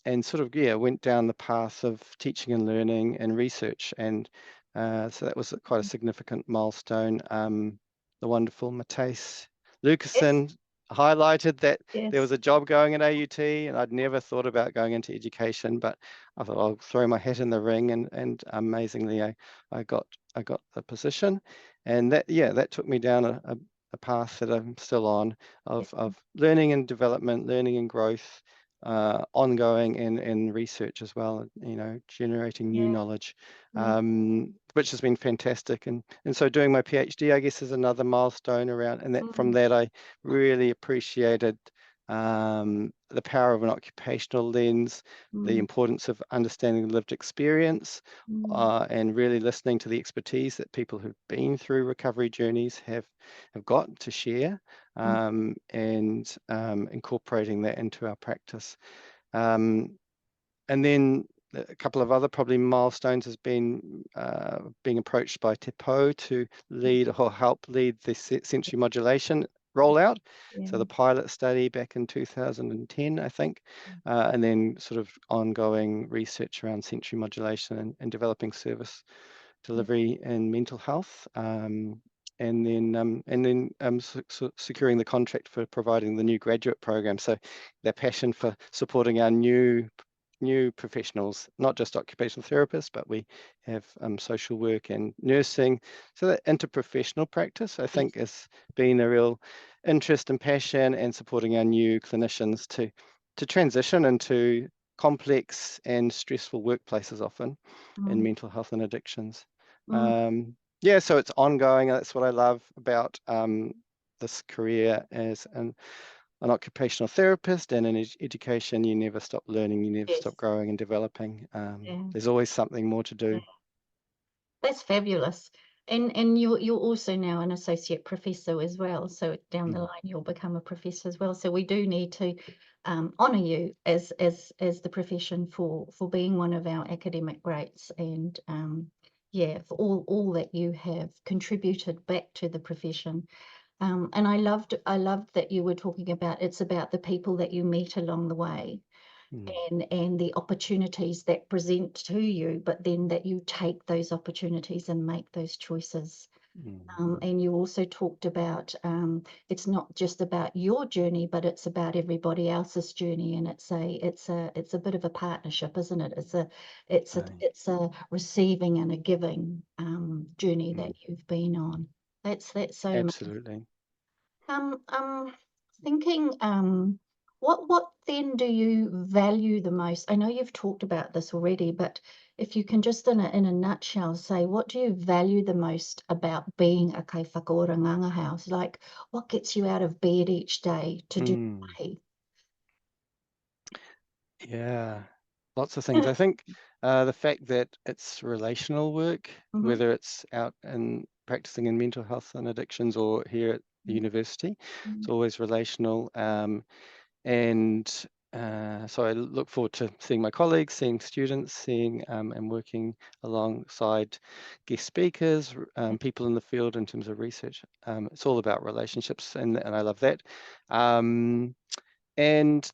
and sort of went down the path of teaching and learning and research, and so that was quite a significant milestone. The wonderful Matthijs Lucassen highlighted that there was a job going at AUT, and I'd never thought about going into education, but I thought I'll throw my hat in the ring, and amazingly I got the position, and that took me down a path that I'm still on of learning and development, learning and growth, ongoing and research as well, generating new knowledge, which has been fantastic. And so doing my PhD, I guess, is another milestone around, and that from that I really appreciated the power of an occupational lens, the importance of understanding lived experience, and really listening to the expertise that people who've been through recovery journeys have got to share, and incorporating that into our practice. And then a couple of other probably milestones has been being approached by Te Pou to lead or help lead the sensory modulation rollout. So the pilot study back in 2010, I think, and then sort of ongoing research around sensory modulation and developing service delivery and mental health, and then securing the contract for providing the new graduate program. So their passion for supporting our new professionals, not just occupational therapists, but we have social work and nursing. So that interprofessional practice, I think, has been a real interest and passion, and supporting our new clinicians to transition into complex and stressful workplaces often in mental health and addictions. So it's ongoing. That's what I love about this career as an occupational therapist, and in education, you never stop learning, you never stop growing and developing. There's always something more to do. That's fabulous. And you're also now an associate professor as well. So down the line, you'll become a professor as well. So we do need to honour you as the profession for being one of our academic greats, and for all that you have contributed back to the profession. And I loved that you were talking about, it's about the people that you meet along the way, and the opportunities that present to you, but then that you take those opportunities and make those choices. And you also talked about it's not just about your journey, but it's about everybody else's journey, and it's a bit of a partnership, isn't it? It's a receiving and a giving journey that you've been on. That's so absolutely. Thinking, what then do you value the most? I know you've talked about this already, but if you can just in a nutshell say, what do you value the most about being a kai whakaoranganga house? Like, what gets you out of bed each day to do mai? Yeah, lots of things. I think the fact that it's relational work, whether it's out and practicing in mental health and addictions or here at the university, it's always relational. And so I look forward to seeing my colleagues, seeing students, seeing and working alongside guest speakers, people in the field in terms of research. It's all about relationships, and I love that. And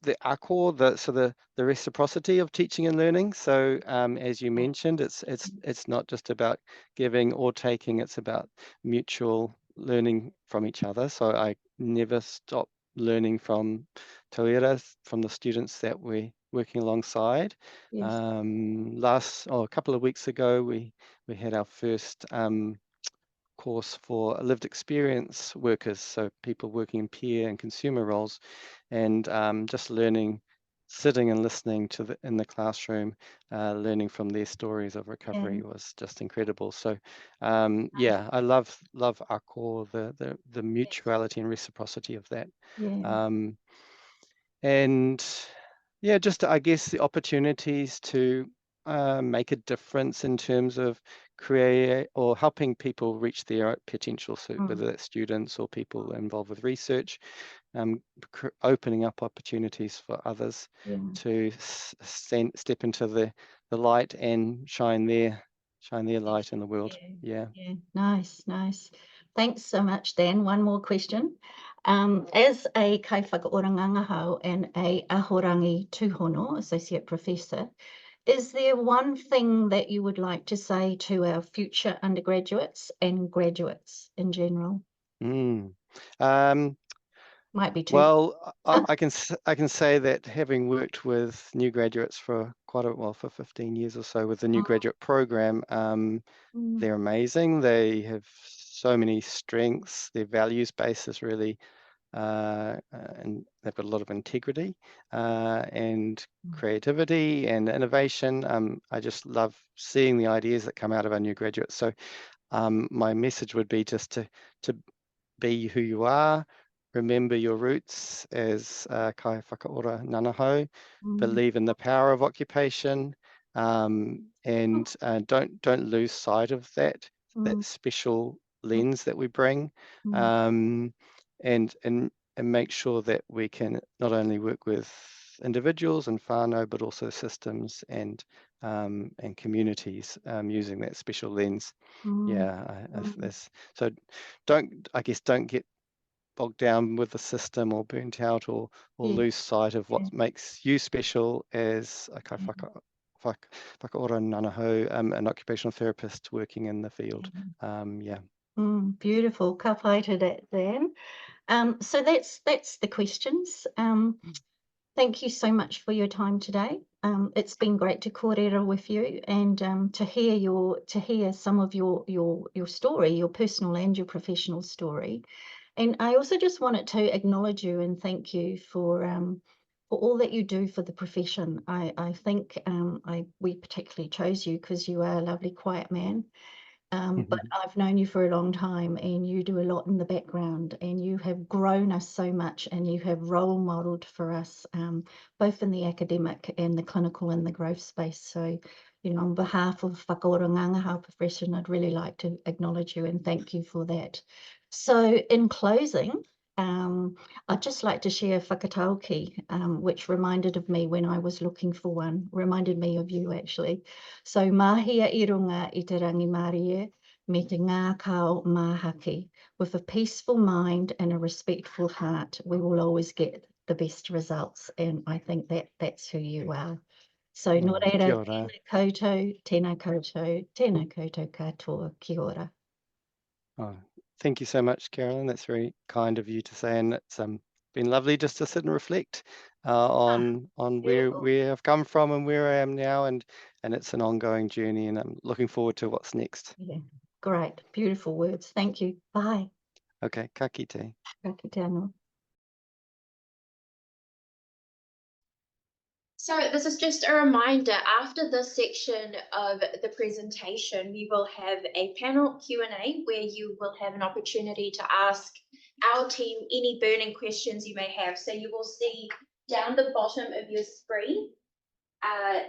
the ako, the reciprocity of teaching and learning. So as you mentioned, it's not just about giving or taking, it's about mutual learning from each other. So I never stop learning from tauira, from the students that we working alongside. Yes. A couple of weeks ago, we had our first course for lived experience workers, so people working in peer and consumer roles, and just learning, sitting and listening to in the classroom, learning from their stories of recovery was just incredible. So yeah, I love our core, the mutuality and reciprocity of that. Yeah. And yeah, just I guess the opportunities to make a difference in terms of create or helping people reach their potential, so whether that's students or people involved with research, opening up opportunities for others to step into the light and shine their light in the world. Yeah. Nice. Thanks so much, Dan. One more question. As a kai whakaorangangahau and a ahorangi tūhono, associate professor, is there one thing that you would like to say to our future undergraduates and graduates in general? Might be two. Well, I can say that having worked with new graduates for for 15 years or so with the new graduate program, they're amazing. They have so many strengths. Their values base is really and they've got a lot of integrity and creativity and innovation. I just love seeing the ideas that come out of our new graduates. So my message would be just to be who you are, remember your roots as kai whakaora nanahau, believe in the power of occupation, and don't lose sight of that special lens that we bring, and make sure that we can not only work with individuals and whānau, but also systems and communities using that special lens. So don't get bogged down with the system or burnt out or lose sight of what makes you special as a kai whakaora nanahau, an occupational therapist working in the field. Beautiful. Ka pai to that, Dan. So that's the questions. Thank you so much for your time today. It's been great to kōrero with you and to hear some of your story, your personal and your professional story. And I also just wanted to acknowledge you and thank you for all that you do for the profession. I think we particularly chose you because you are a lovely, quiet man. But I've known you for a long time and you do a lot in the background and you have grown us so much and you have role modelled for us, both in the academic and the clinical and the growth space. So, you know, on behalf of whakaorangangahau profession, I'd really like to acknowledge you and thank you for that. So in closing, I'd just like to share whakatauki, which reminded of me when I was looking for one, reminded me of you actually. So mahia I runga I te rangi marie, me te ngā kao mahaki. With a peaceful mind and a respectful heart, we will always get the best results. And I think that's who you are. So nō reira, tēnā koutou, tēnā koutou, tēnā koutou katoa, kia ora. Thank you so much, Carolyn. That's very kind of you to say, and it's been lovely just to sit and reflect on where I've come from and where I am now, and it's an ongoing journey, and I'm looking forward to what's next. Yeah, great, beautiful words. Thank you. Bye. Okay, ka kite. Ka kite anō. So this is just a reminder, after this section of the presentation, we will have a panel Q&A where you will have an opportunity to ask our team any burning questions you may have. So you will see down the bottom of your screen,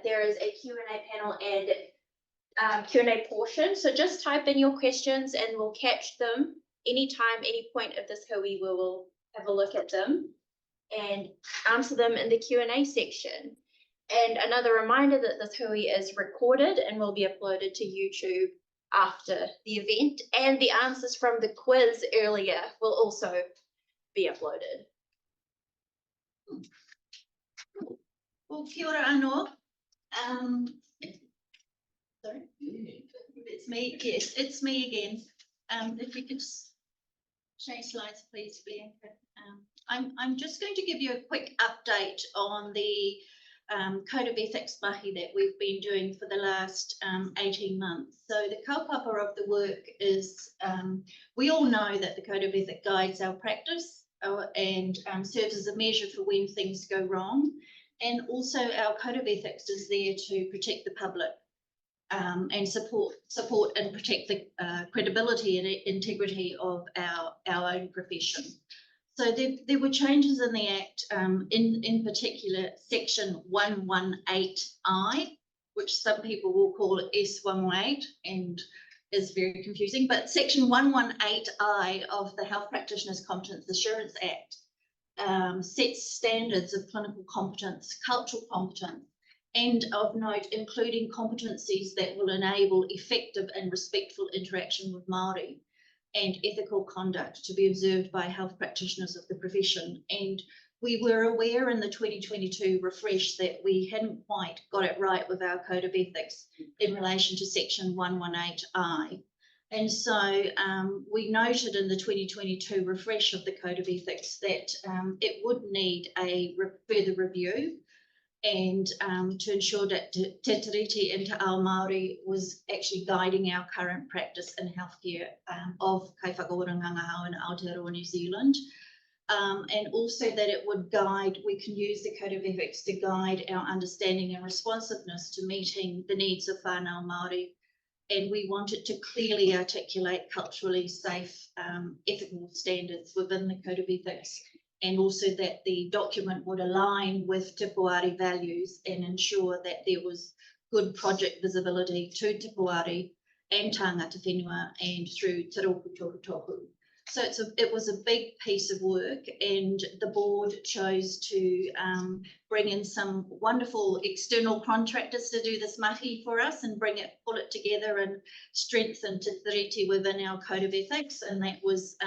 there is a Q&A panel and Q&A portion. So just type in your questions and we'll catch them anytime, any point of this hui, we will have a look at them and answer them in the Q&A section. And another reminder that this hui is recorded and will be uploaded to YouTube after the event, and the answers from the quiz earlier will also be uploaded. Well, kia ora anō. Sorry, it's me. Yes, it's me again. If you could just change slides, please, Bianca. I'm just going to give you a quick update on the code of ethics mahi that we've been doing for the last 18 months. So the kaupapa of the work is, we all know that the code of ethics guides our practice and serves as a measure for when things go wrong. And also our code of ethics is there to protect the public and support and protect the credibility and integrity of our own profession. So there were changes in the Act, in particular section 118I, which some people will call S118 and is very confusing, but section 118I of the Health Practitioners Competence Assurance Act sets standards of clinical competence, cultural competence, and of note, including competencies that will enable effective and respectful interaction with Māori and ethical conduct to be observed by health practitioners of the profession. And we were aware in the 2022 refresh that we hadn't quite got it right with our code of ethics in relation to section 118I. And so we noted in the 2022 refresh of the code of ethics that it would need a further review and to ensure that Te Tiriti and Te Ao Māori was actually guiding our current practice in healthcare of Kai Whakaorangangahau in Aotearoa, New Zealand. And also that it would guide, we can use the code of ethics to guide our understanding and responsiveness to meeting the needs of whānau Māori. And we wanted to clearly articulate culturally safe, ethical standards within the code of ethics, and also that the document would align with Te Poari values and ensure that there was good project visibility to Te Poari and Tangata Whenua and through Te Rōpū Tohutohu. So it was a big piece of work, and the board chose to bring in some wonderful external contractors to do this mahi for us and pull it together and strengthen Te Tiriti within our code of ethics. And that was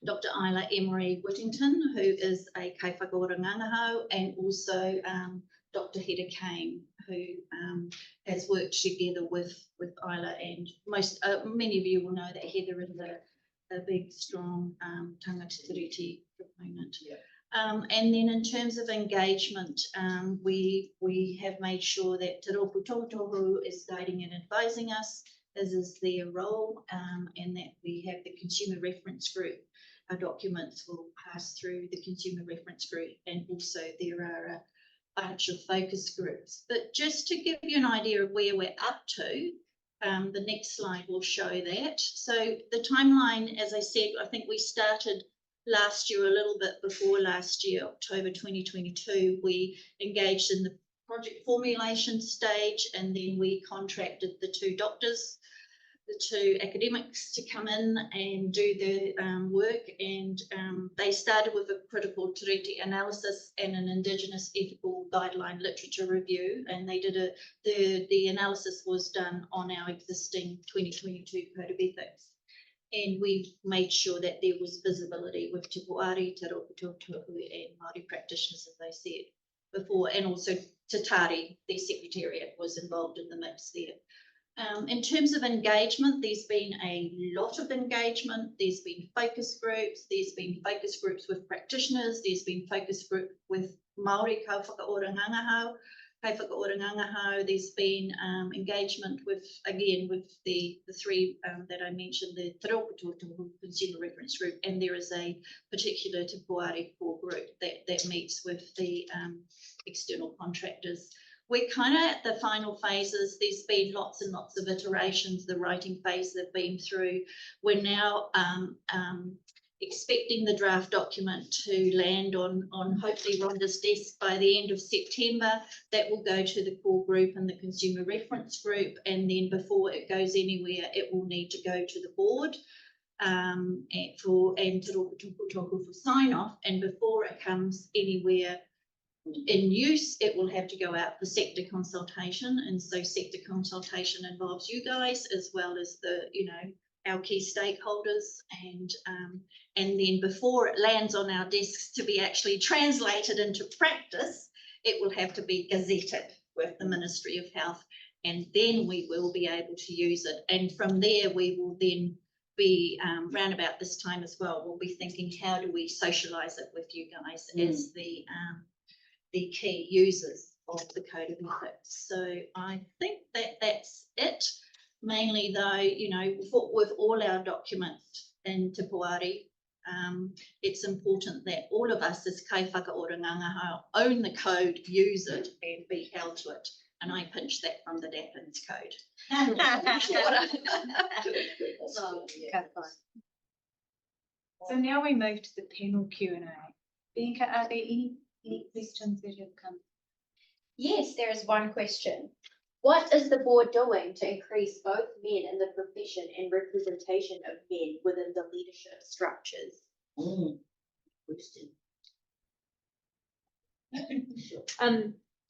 Dr. Isla Emery Whittington, who is a Kai Whakaorangangahau, and also Dr. Heather Kane, who has worked together with Isla, and many of you will know that Heather is a big, strong tangata tiriti proponent. Yeah. And then in terms of engagement, we have made sure that Te Rōpū Tohutohu is guiding and advising us, as is their role, and that we have the consumer reference group. Our documents will pass through the consumer reference group, and also there are a bunch of focus groups. But just to give you an idea of where we're up to, the next slide will show that. So the timeline, as I said, I think we started last year, a little bit before last year, October 2022, we engaged in the project formulation stage, and then we contracted the two doctors, the two academics to come in and do the work, and they started with a critical tiriti analysis and an Indigenous ethical guideline literature review, and they did the analysis was done on our existing 2022 code of ethics, and we made sure that there was visibility with Te Poari, Te Tohutohu and Māori practitioners, as I said before, and also Te Tari, their secretariat was involved in the mix there. In terms of engagement, there's been a lot of engagement. There's been focus groups. There's been focus groups with practitioners. There's been focus group with Māori Kai Whakaorangangahau. There's been engagement with, again, with the three that I mentioned, the Te Rōpū Tohutohu Consumer Reference Group, and there is a particular Te Poari core group that meets with the external contractors. We're kind of at the final phases. There's been lots and lots of iterations. The writing phase they've been through. We're now expecting the draft document to land on hopefully Rhonda's desk by the end of September. That will go to the core group and the consumer reference group, and then before it goes anywhere, it will need to go to the board and Te Rōpū Tohutohu for sign off. And before it comes anywhere in use, it will have to go out for sector consultation, and so sector consultation involves you guys as well as our key stakeholders, and then before it lands on our desks to be actually translated into practice, it will have to be gazetted with the Ministry of Health, and then we will be able to use it. And from there, we will then be round about this time as well, we'll be thinking, how do we socialise it with you guys as the key users? of the Code of Ethics. So I think that that's it. Mainly though, you know, with all our documents in Te Poari, it's important that all of us as kai whakaoranganga own the code, use it and be held to it. And I pinched that from the Dappins code. So now we move to the panel Q&A. Bianca, are there any questions that have come? Yes, there is one question. What is the board doing to increase both men in the profession and representation of men within the leadership structures? Question.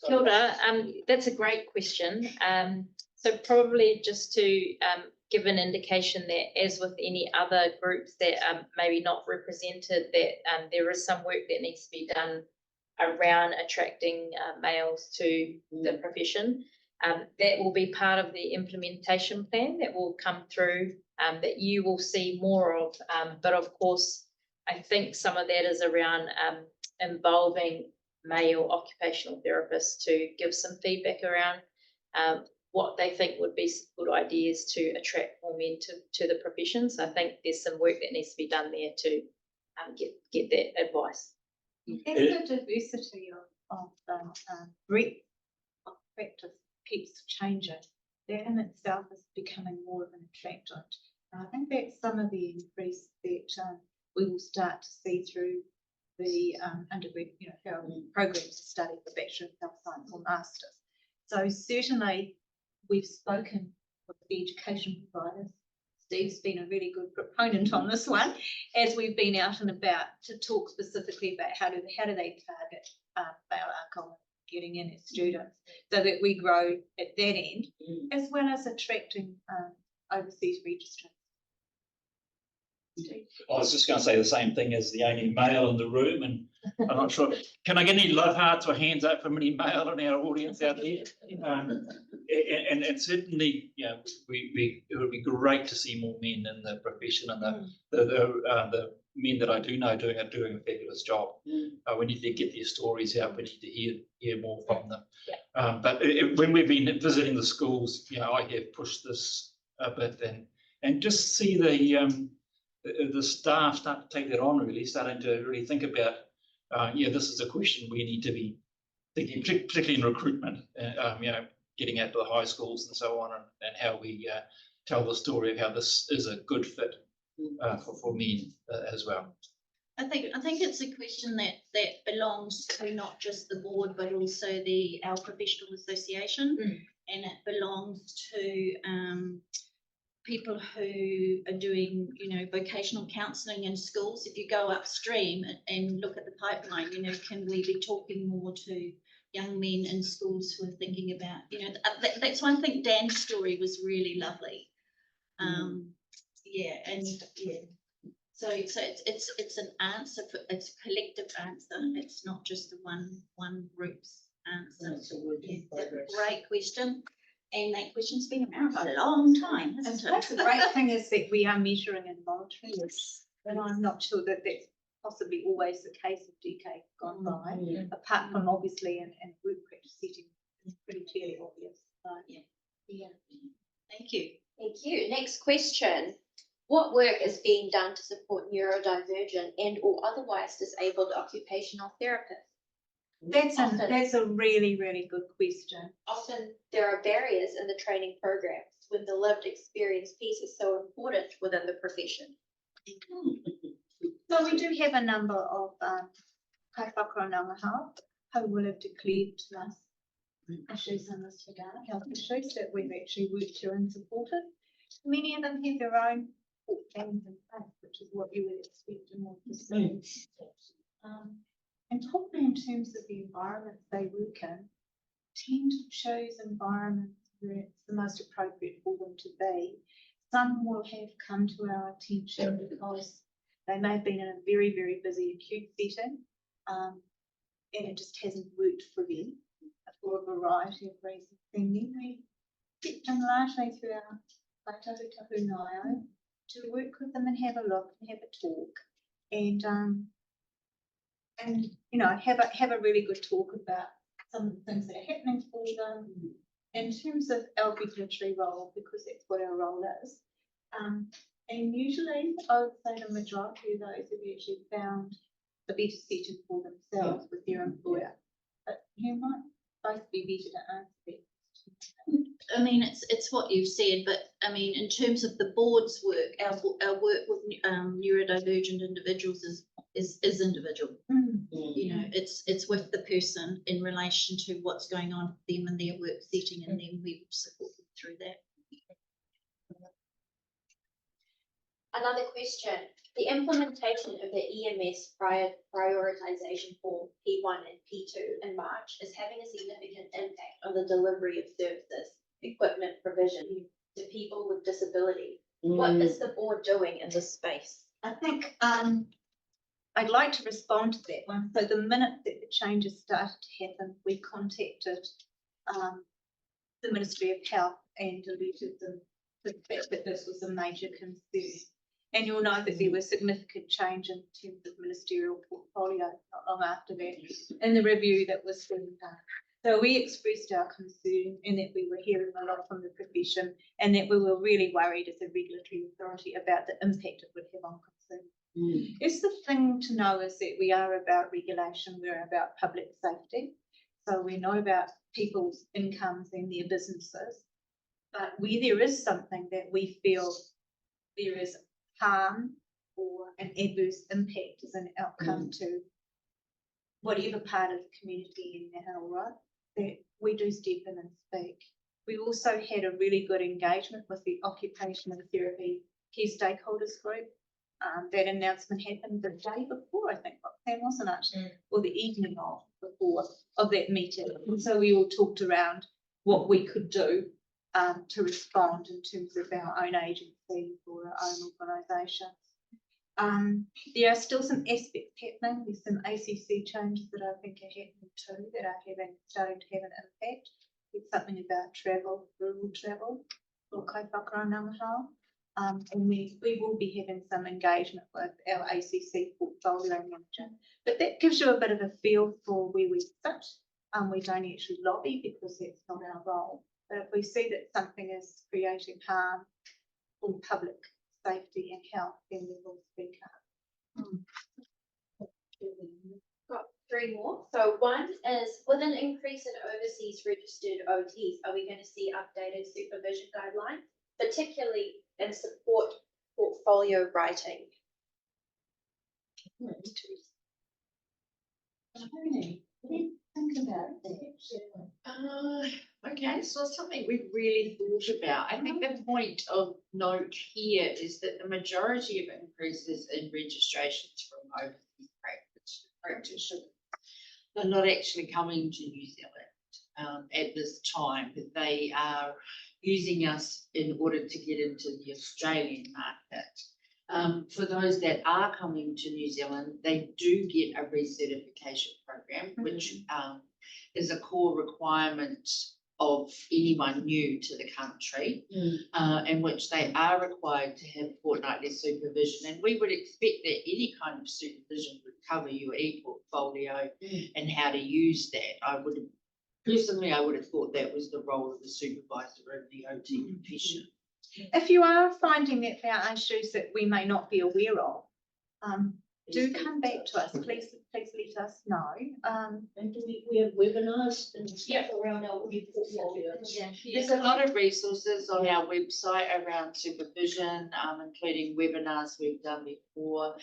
Kia ora, that's a great question. So probably just to give an indication that, as with any other groups that maybe not represented, that there is some work that needs to be done around attracting males to the profession. That will be part of the implementation plan that will come through, that you will see more of. But of course, I think some of that is around involving male occupational therapists to give some feedback around what they think would be good ideas to attract more men to the profession. So I think there's some work that needs to be done there to get that advice. And the diversity of the breadth of practice keeps changing. That in itself is becoming more of an attractant. And I think that's some of the increase that we will start to see through the undergrad, you know, our programs to study for Bachelor of Health Science or Masters. So certainly we've spoken with the education providers. Steve's been a really good proponent on this one, as we've been out and about to talk specifically about how do they target male alcohol getting in as students, so that we grow at that end, as well as attracting overseas registrants. I was just going to say the same thing as the only male in the room, and I'm not sure. Can I get any love hearts or hands up from any male in our audience out there? And certainly, you know, it would be great to see more men in the profession, and the men that I do know doing a fabulous job. We need to get their stories out. We need to hear more from them. But when we've been visiting the schools, you know, I have pushed this a bit, and just see the staff start to take that on, really starting to really think about, this is a question we need to be thinking, particularly in recruitment, you know, getting out to the high schools and so on, and how we tell the story of how this is a good fit for men as well. I think it's a question that belongs to not just the board, but also our professional association, and it belongs to people who are doing, you know, vocational counselling in schools. If you go upstream and look at the pipeline, you know, can we be talking more to young men in schools who are thinking about, you know, that's why I think Dan's story was really lovely. So it's an answer, it's a collective answer. It's not just the one group's answer. Great question. And that question's been around for a long time, hasn't it? The great thing is that we are measuring and monitoring this, and I'm not sure that that's possibly always the case of decades gone by, apart from obviously in work practice setting, it's pretty clearly obvious. Thank you. Thank you. Next question. What work is being done to support neurodivergent and or otherwise disabled occupational therapists? That's a really, really good question. Often there are barriers in the training programs when the lived experience piece is so important within the profession. So we do have a number of kai whakaoranga who will have declared to us issues in this regard, health issues that we've actually worked through and supported. Many of them have their own plans in place, which is what you would expect in more facilities. And talking in terms of the environments they work in, tend to choose environments where it's the most appropriate for them to be. Some will have come to our attention because they may have been in a very, very busy acute setting, and it just hasn't worked for them for a variety of reasons. And then we stepped in largely through our Kaitohutohu Ngaio to work with them and have a look and have a talk, and you know, have a really good talk about some of the things that are happening for them. In terms of our regulatory role, because that's what our role is. And usually I would say the majority of those have actually found a better setting for themselves with their employer. But you might both be better to answer that. I mean, it's what you've said, but I mean, in terms of the board's work, our work with neurodivergent individuals is individual. You know, it's with the person in relation to what's going on for them in their work setting, and then we support them through that. Another question, the implementation of the EMS prioritization form P1 and P2 in March is having a significant impact on the delivery of services, equipment provision to people with disability. What is the board doing in this space? I think I'd like to respond to that one. So the minute that the changes started to happen, we contacted the Ministry of Health and alerted them to the fact that this was a major concern. And you'll know that there was significant change in terms of ministerial portfolio not long after that in the review that was being done. So we expressed our concern and that we were hearing a lot from the profession and that we were really worried as a regulatory authority about the impact it would have on consumers. It's the thing to know is that we are about regulation, we're about public safety. So we know about people's incomes and their businesses. But where there is something that we feel there is harm or an adverse impact as an outcome to whatever part of the community in Nahaura, that we do step in and speak. We also had a really good engagement with the Occupational Therapy Key Stakeholders Group. That announcement happened the day before, I think, Roxanne, wasn't it? Or the evening before of that meeting. And so we all talked around what we could do to respond in terms of our own agencies or our own organisations. There are still some aspects happening. There's some ACC changes that I think are happening too that are starting to have an impact. There's something about travel, rural travel, or kaitwhakaranangahau. And we will be having some engagement with our ACC portfolio manager. But that gives you a bit of a feel for where we sit. We don't actually lobby because that's not our role. But if we see that something is creating harm for public safety and health, then we will speak up. Got three more. So one is, with an increase in overseas registered OTs, are we going to see updated supervision guidelines, particularly in support portfolio writing? Think about that. Okay, so it's something we've really thought about. I think the point of note here is that the majority of increases in registrations from overseas practitioners are not actually coming to New Zealand at this time, but they are using us in order to get into the Australian market. For those that are coming to New Zealand, they do get a recertification program, which is a core requirement of anyone new to the country, in which they are required to have fortnightly supervision. And we would expect that any kind of supervision would cover your e-portfolio and how to use that. Personally, I would have thought that was the role of the supervisor of the OT profession. If you are finding that there are issues that we may not be aware of, do come back to us. Please let us know. And do we have webinars and stuff around our portfolio? There's a lot of resources on our website around supervision, including webinars we've done before.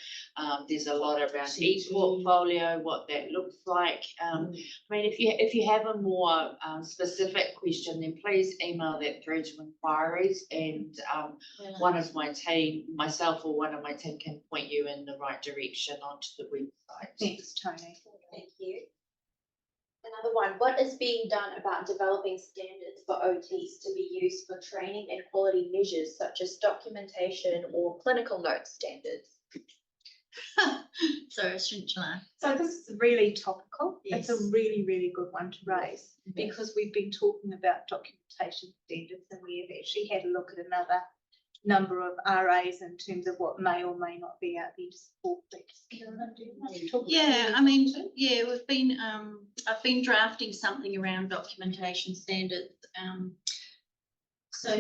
There's a lot around e-portfolio, what that looks like. I mean, if you have a more specific question, then please email that through to inquiries, and one of my team, myself or one of my team, can point you in the right direction onto the website. Thanks, Tony. Thank you. Another one, what is being done about developing standards for OTs to be used for training and quality measures such as documentation or clinical note standards? So, Shunchla. So this is really topical. Yes. It's a really, really good one to raise because we've been talking about documentation standards, and we have actually had a look at another number of RAs in terms of what may or may not be out there to support this. Carolyn, do you want to talk Yeah, about I mean, yeah, we've been, I've been drafting something around documentation standards. So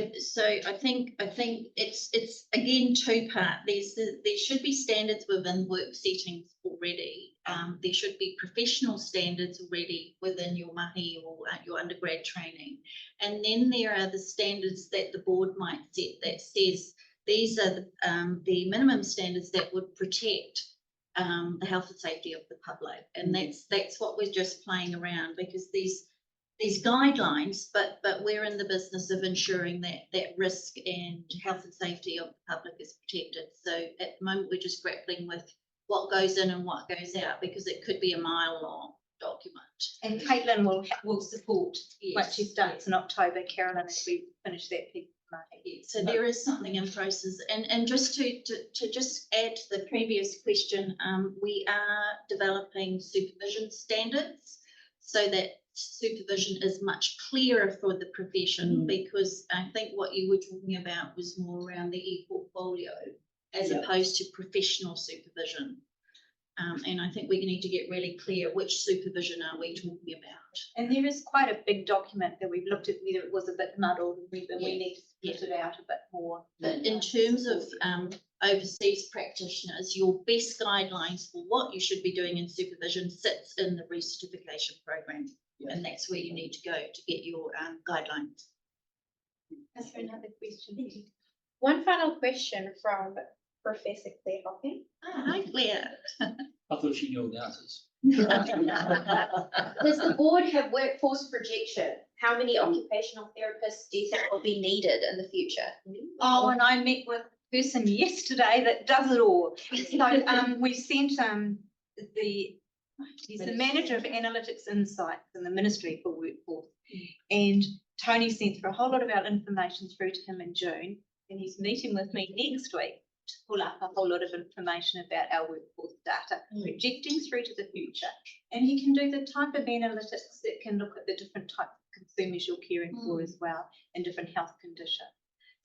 I think it's again two-part. There should be standards within work settings already. There should be professional standards already within your mahi or your undergrad training. And then there are the standards that the board might set that says these are the minimum standards that would protect the health and safety of the public. And that's what we're just playing around, because these guidelines, but we're in the business of ensuring that risk and health and safety of the public is protected. So at the moment, we're just grappling with what goes in and what goes out, because it could be a mile-long document. And Caitlin will support Yes, once she starts in October, Carolyn, as we finish that piece. So there is something in process, and just to just add to the previous question, we are developing supervision standards so that supervision is much clearer for the profession, because I think what you were talking about was more around the e-portfolio as opposed to professional supervision. And I think we need to get really clear which supervision are we talking about. And there is quite a big document that we've looked at, whether it was a bit muddled, and we need to split it out a bit more. But in terms of overseas practitioners, your best guidelines for what you should be doing in supervision sits in the recertification program. And that's where you need to go to get your guidelines. Is there another question? One final question from Professor Claire Hocking. Hi, Claire. I thought she knew all the answers. Does the board have workforce projection? How many occupational therapists do you think will be needed in the future? Oh, and I met with a person yesterday that does it all. So we sent he's the manager of analytics insights in the Ministry for Workforce, and Tony sent through a whole lot of our information through to him in June, and he's meeting with me next week to pull up a whole lot of information about our workforce data, projecting through to the future. And he can do the type of analytics that can look at the different types of consumers you're caring for as well, and different health conditions.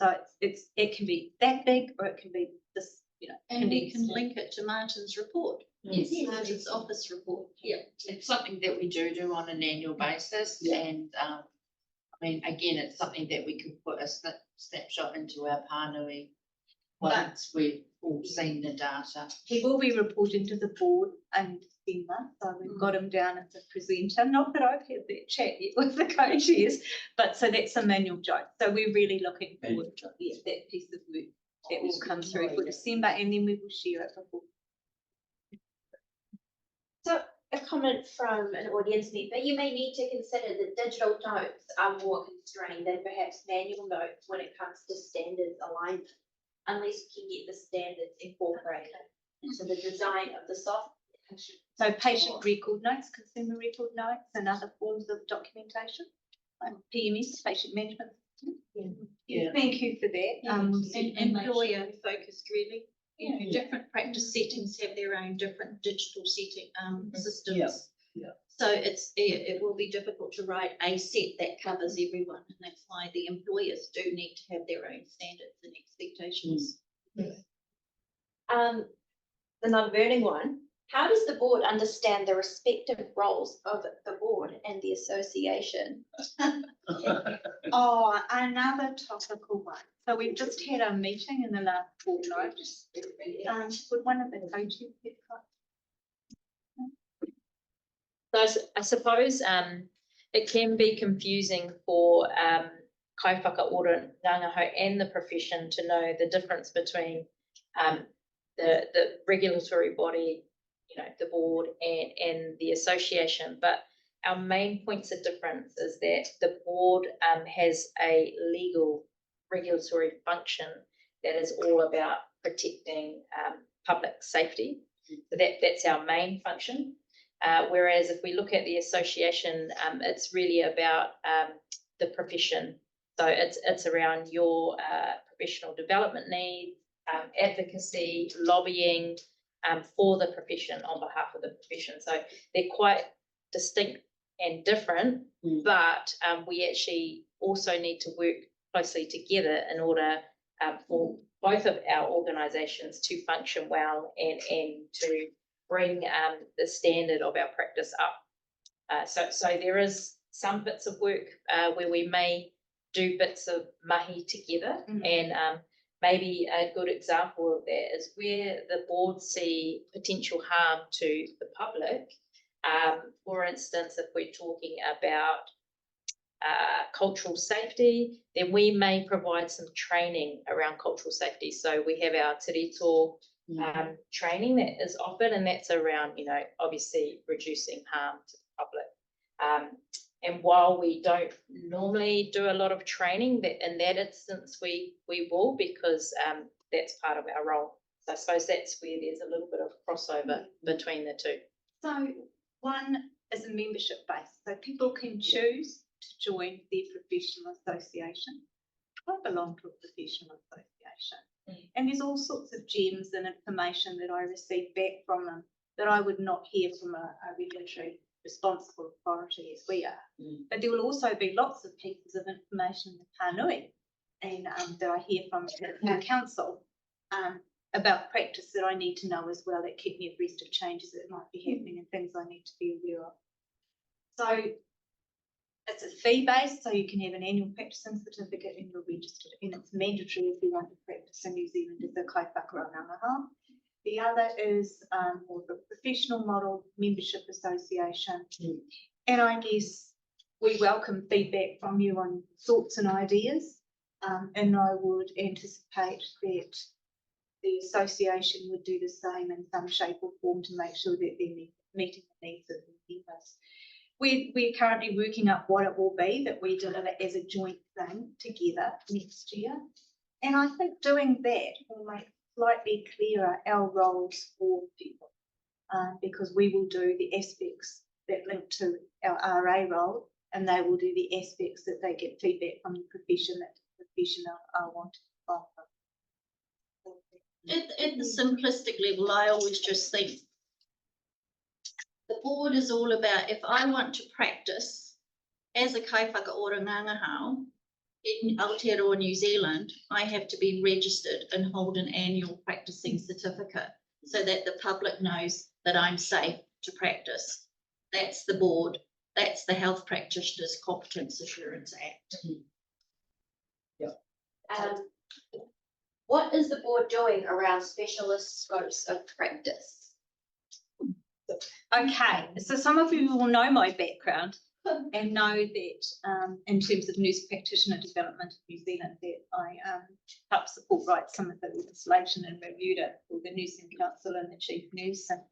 So it can be that big, or it can be this, And we can link it to Martin's report. Yes. Martin's office report. Yeah, it's something that we do on an annual basis, and I mean, again, it's something that we can put a snapshot into our pānui once we've all seen the data. He will be reporting to the board in December, so we've got him down as a presenter. Not that I've had that chat yet with the co-chairs, but so that's a manual joke. So we're really looking forward to that piece of work that will come through for December, and then we will share it before. So a comment from an audience member: you may need to consider that digital notes are more constrained than perhaps manual notes when it comes to standards alignment, unless you can get the standards incorporated into the design of the software. So patient record notes, consumer record notes, and other forms of documentation, like PMS, patient management system. Yeah. Thank you for that. And employer focused, really. Different practice settings have their own different digital setting systems. So it will be difficult to write a set that covers everyone, and that's why the employers do need to have their own standards and expectations. Another burning one: how does the board understand the respective roles of the board and the association? Oh, another topical one. So we've just had a meeting in the last fortnight. Would one of the co-chairs get So I suppose it can be confusing for kai whakaora rangahau and the profession to know the difference between the regulatory body, the board, and the association. But our main points of difference is that the board has a legal regulatory function that is all about protecting public safety. So that's our main function. Whereas if we look at the association, it's really about the profession. So it's around your professional development needs, advocacy, lobbying for the profession on behalf of the profession. So they're quite distinct and different, but we actually also need to work closely together in order for both of our organisations to function well and to bring the standard of our practice up. So there is some bits of work where we may do bits of mahi together, and maybe a good example of that is where the board see potential harm to the public. For instance, if we're talking about cultural safety, then we may provide some training around cultural safety. So we have our tirito training that is offered, and that's around, obviously reducing harm to the public. And while we don't normally do a lot of training, that in that instance we will, because that's part of our role. So I suppose that's where there's a little bit of crossover between the two. So one is a membership base, so people can choose to join their professional association. I belong to a professional association, and there's all sorts of gems and information that I receive back from them that I would not hear from a regulatory responsible authority as we are. But there will also be lots of pieces of information in the Pānui and that I hear from our council about practice that I need to know as well, that keep me abreast of changes that might be happening and things I need to be aware of. So it's a fee based, so you can have an annual practicing certificate and you're registered, and it's mandatory if you want to practice in New Zealand as a kaifakaro nangaha. The other is more of a professional model membership association. And I guess we welcome feedback from you on thoughts and ideas. And I would anticipate that the association would do the same in some shape or form to make sure that they're meeting the needs of the members. We're currently working up what it will be that we deliver as a joint thing together next year. And I think doing that will make slightly clearer our roles for people, because we will do the aspects that link to our RA role, and they will do the aspects that they get feedback from the profession that the professional want to offer. At the simplistic level, I always just think the board is all about, if I want to practice as a kaifakaora ngangahau in Aotearoa, New Zealand, I have to be registered and hold an annual practicing certificate so that the public knows that I'm safe to practice. That's the board. That's the Health Practitioners Competence Assurance Act. What is the board doing around specialist scopes of practice? Okay, so some of you will know my background and know that in terms of nurse practitioner development in New Zealand, that I helped support write some of the legislation and reviewed it for the Nursing Council and the Chief Nurse, and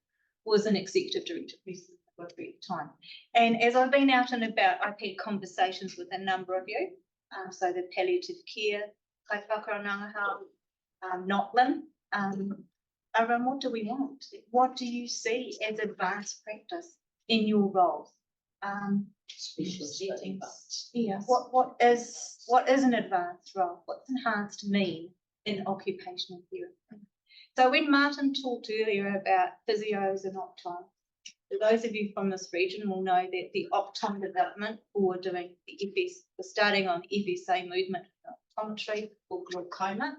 was an Executive Director of Nursing at the time. And as I've been out and about, I've had conversations with a number of you, so the palliative care, kaifakaro nangahau, Notland, around what do we want? What do you see as advanced practice in your roles? Yeah, what is an advanced role? What's enhanced mean in occupational therapy? So when Martin talked earlier about physios and optom, those of you from this region will know that the optom development for doing the FS, starting on FSA movement optometry for glaucoma,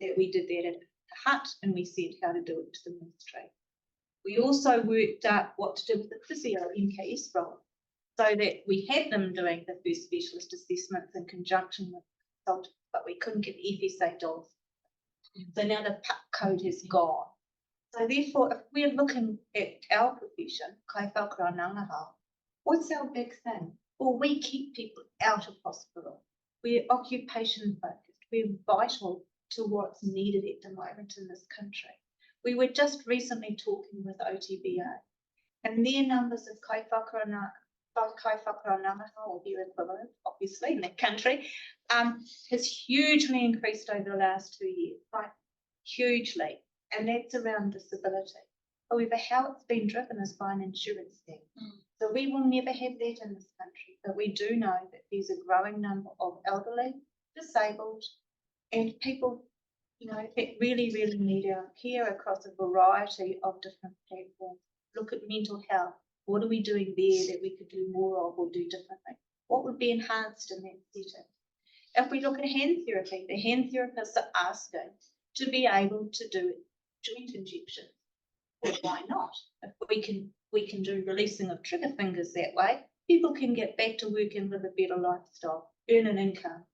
that we did that at the hut and we said how to do it to the ministry. We also worked out what to do with the physio MKS role, so that we had them doing the first specialist assessments in conjunction with consultants, but we couldn't get FSA dollars. So now the PUC code has gone. So therefore, if we're looking at our profession, kaifakaro nangahau, what's our big thing? Well, we keep people out of hospital. We're occupation focused. We're vital to what's needed at the moment in this country. We were just recently talking with OTBA, and their numbers of kaifakaro nangahau, or their equivalent, obviously, in that country, has hugely increased over the last 2 years, like hugely, and that's around disability. However, how it's been driven is by an insurance thing. So we will never have that in this country, but we do know that there's a growing number of elderly, disabled, and people, that really, really need our care across a variety of different platforms. Look at mental health. What are we doing there that we could do more of or do differently? What would be enhanced in that setting? if we look at hand therapy, the hand therapists are asking to be able to do joint injections. Well, why not? If we can do releasing of trigger fingers that way, people can get back to work and live a better lifestyle, earn an income.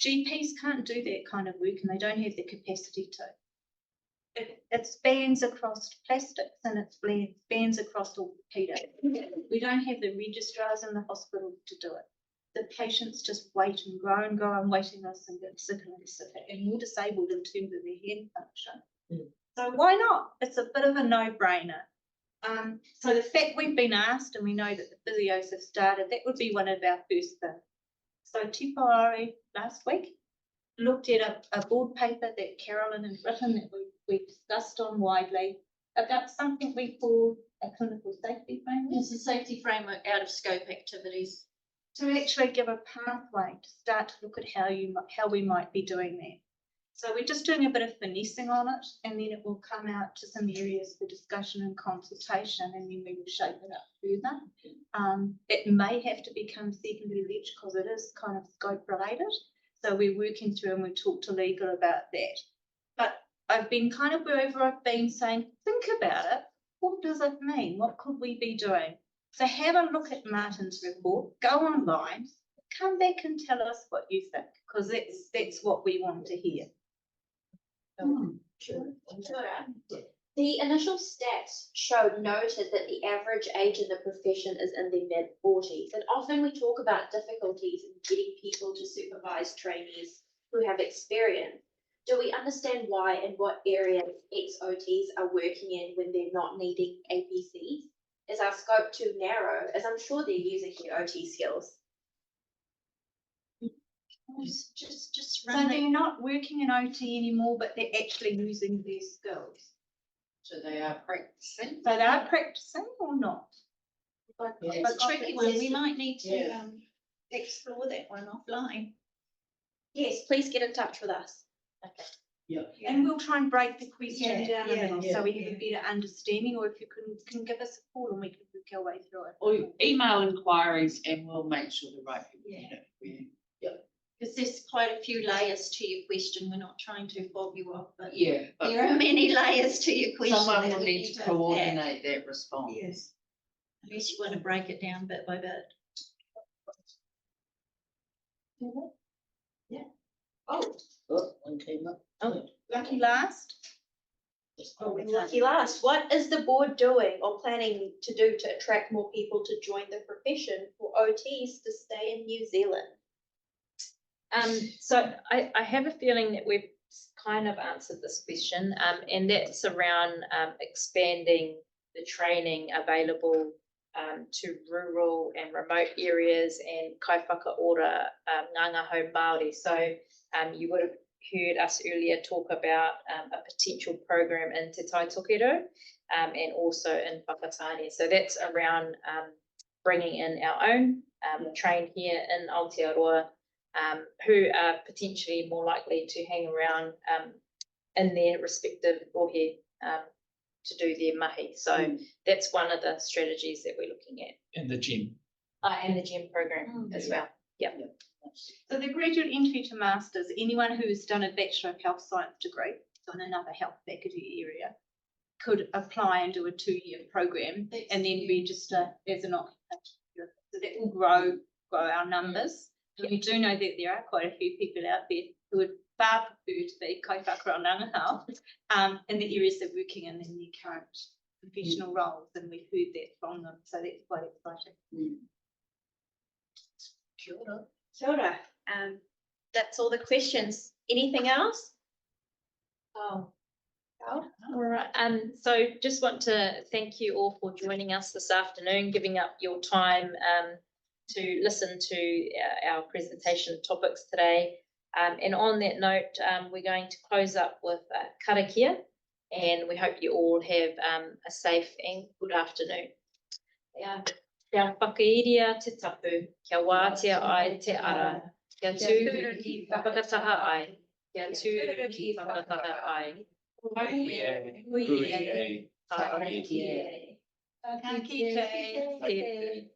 GPs can't do that kind of work and they don't have the capacity to. It spans across plastics and it spans across orthopedics. We don't have the registrars in the hospital to do it. The patients just wait and go on waiting lists and get sicker and more disabled in terms of their hand function. So why not? It's a bit of a no-brainer. So the fact we've been asked and we know that the physios have started, that would be one of our first things. So Te Poari last week looked at a board paper that Carolyn had written that we discussed on widely about something we call a clinical safety framework. It's a safety framework out of scope activities. To actually give a pathway to start to look at how we might be doing that. So we're just doing a bit of finessing on it, and then it will come out to some areas for discussion and consultation, and then we will shape it up further. It may have to become secondary ledge because it is kind of scope related. So we're working through and we'll talk to legal about that. But I've been kind of wherever I've been saying, think about it. What does it mean? What could we be doing? So have a look at Martin's report, go online, come back and tell us what you think, because that's what we want to hear. Sure. The initial stats noted that the average age in the profession is in the mid-40s, and often we talk about difficulties in getting people to supervise trainees who have experience. Do we understand why and what areas ex-OTs are working in when they're not needing APCs? Is our scope too narrow, as I'm sure they're using their OT skills? Just So run they're not working in OT anymore, but they're actually using their skills. So they are practicing. So they are practicing or not? It's a tricky one. We might need to Yeah. explore that one offline. Yes, please get in touch with us. Okay. And we'll try and break the question Yeah, down a yeah, little so we have a better understanding, or if you can give us a call and we can work our way through it. Or email inquiries and we'll make sure the right people Yeah. get it for you. Because there's quite a few layers to your question. We're not trying to fob you off, but Yeah, but there are many layers to your question. someone that will we need to unpack. coordinate that response. Yes. Unless you want to break it down bit by bit. Yeah. Oh, one came up. Oh, lucky last. Lucky last, what is the board doing or planning to do to attract more people to join the profession for OTs to stay in New Zealand? So I have a feeling that we've kind of answered this question, and that's around expanding the training available to rural and remote areas and kai whakaora ngangahau Māori. So you would have heard us earlier talk about a potential program in Te Tai Tokerau and also in Whakatane. So that's around bringing in our own trained here in Aotearoa who are potentially more likely to hang around in their respective rohe to do their mahi. So that's one of the strategies that we're looking at. In the gym. And the gym program as well. Yeah. So the graduate entry to masters, anyone who has done a Bachelor of Health Science degree, so in another health faculty area, could apply and do a 2-year program and then register as an occupational therapist. So that will grow our numbers. And we do know that there are quite a few people out there who would far prefer to be kai whakaora ngangahau in the areas they're working in their current professional roles, and we've heard that from them. So that's quite exciting. Kia ora. That's all the questions. Anything else? Oh. All right. So just want to thank you all for joining us this afternoon, giving up your time to listen to our presentation topics today. And on that note, we're going to close up with Karakia, and we hope you all have a safe and good afternoon. Kia whakairia te tapu, kia wātea ai te ara, kia tūru ki whakataha ai, kia tūru ki whakataha ai. Hui e, Tari e. Ka kite.